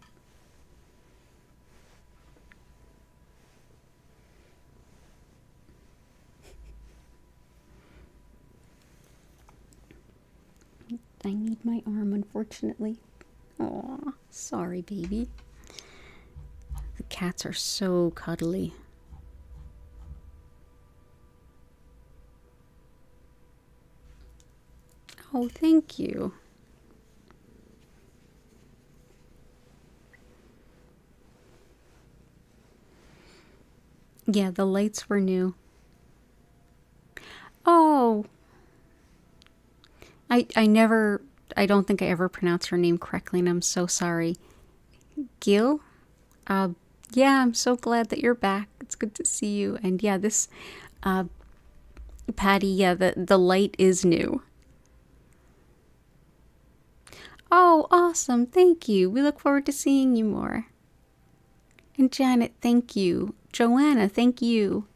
I need my arm, unfortunately. Aw, sorry, baby. The cats are so cuddly. Oh, thank you. Yeah, the lights were new. Oh, I don't think I ever pronounced her name correctly, and I'm so sorry. Gil? Yeah, I'm so glad that you're back. It's good to see you. And yeah, this, Patty, yeah, the light is new. Oh, awesome. Thank you. We look forward to seeing you more. And Janet, thank you. Joanna, thank you.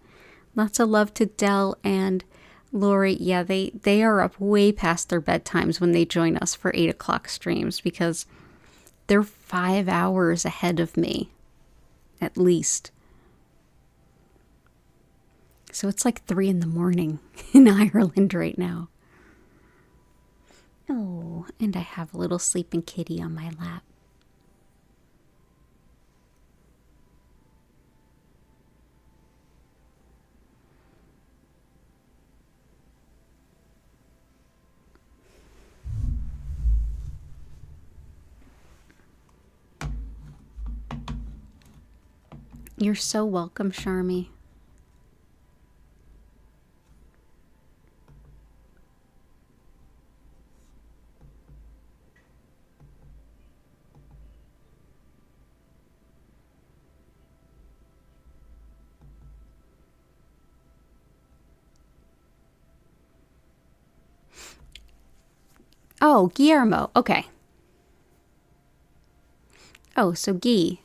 Lots of love to Dell and Lori. Yeah, they are up way past their bedtimes when they join us for 8 o'clock streams because they're 5 hours ahead of me, at least. So it's like 3 in the morning in Ireland right now. Oh, and I have a little sleeping kitty on my lap. You're so welcome, Sharmi. Oh, Guillermo. Okay. Oh, so Guy.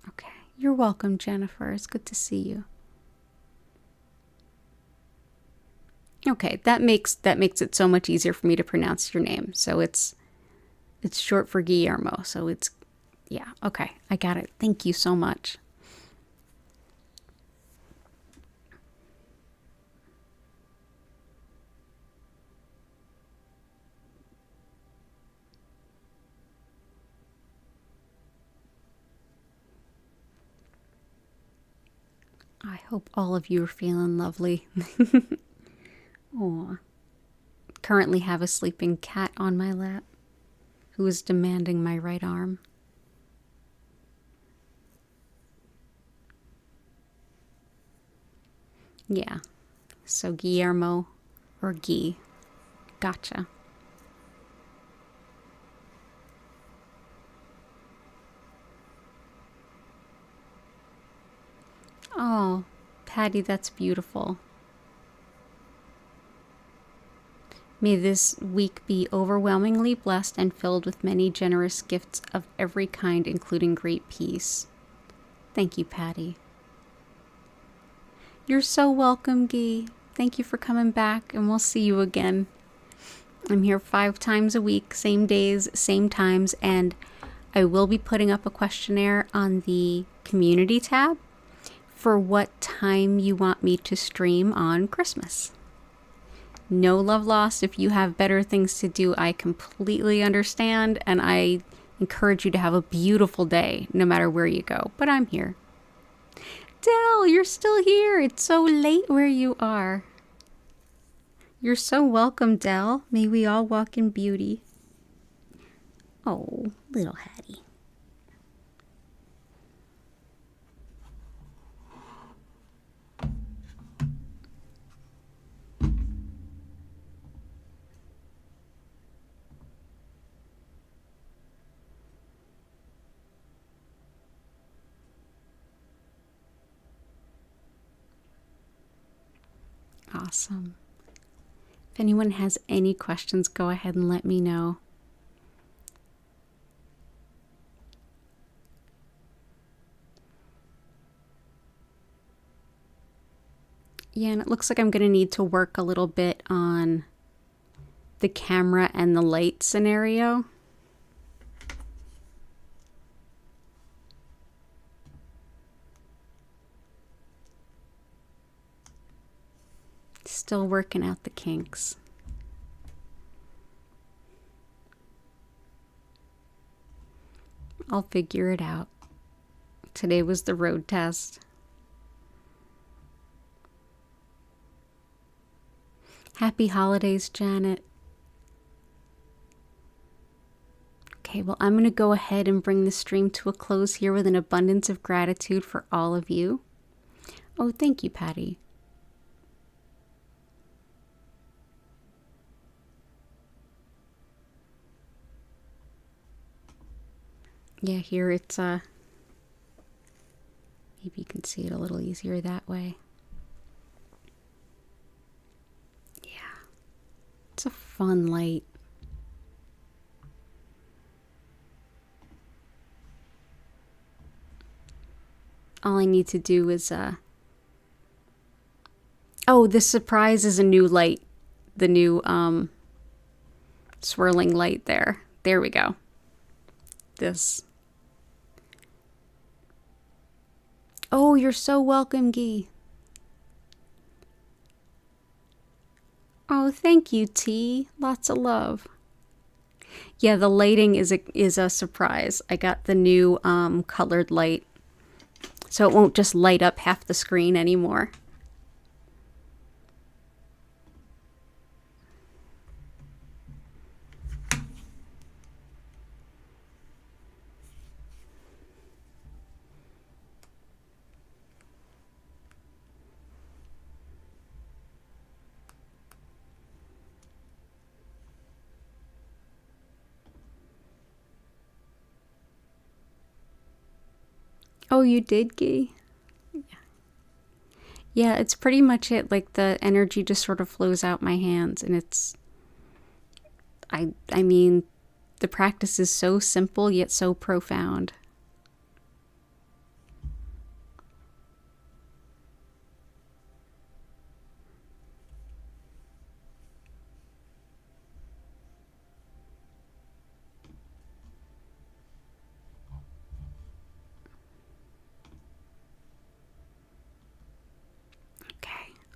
Okay. You're welcome, Jennifer. It's good to see you. Okay, that makes it so much easier for me to pronounce your name. So it's short for Guillermo. So it's, yeah. Okay, I got it. Thank you so much. I hope all of you are feeling lovely. Aw. Currently have a sleeping cat on my lap who is demanding my right arm. Yeah. So Guillermo or Guy. Gotcha. Oh, Patty, that's beautiful. May this week be overwhelmingly blessed and filled with many generous gifts of every kind, including great peace. Thank you, Patty. You're so welcome, Guy. Thank you for coming back, and we'll see you again. I'm here 5 times a week, same days, same times, and I will be putting up a questionnaire on the community tab for what time you want me to stream on Christmas. No love lost. If you have better things to do, I completely understand, and I encourage you to have a beautiful day no matter where you go. But I'm here. Dell, you're still here. It's so late where you are. You're so welcome, Dell. May we all walk in beauty. Oh, little Hattie. Awesome. If anyone has any questions, go ahead and let me know. Yeah, and it looks like I'm going to need to work a little bit on the camera and the light scenario. Still working out the kinks. I'll figure it out. Today was the road test. Happy holidays, Janet. Okay, well, I'm going to go ahead and bring the stream to a close here with an abundance of gratitude for all of you. Oh, thank you, Patty. Yeah, here it's, maybe you can see it a little easier that way. Yeah, it's a fun light. All I need to do is, oh, this surprise is a new light. The new, swirling light there. There we go. This. Oh, you're so welcome, Guy. Oh, thank you, T. Lots of love. Yeah, the lighting is a surprise. I got the new colored light, so it won't just light up half the screen anymore. Oh, you did, Guy? Yeah, it's pretty much it. Like, the energy just sort of flows out my hands, and it's, I mean, the practice is so simple yet so profound.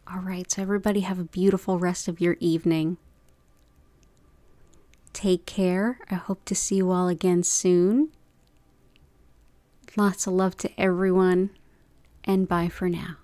All right, so everybody have a beautiful rest of your evening. Take care. I hope to see you all again soon. Lots of love to everyone, and bye for now.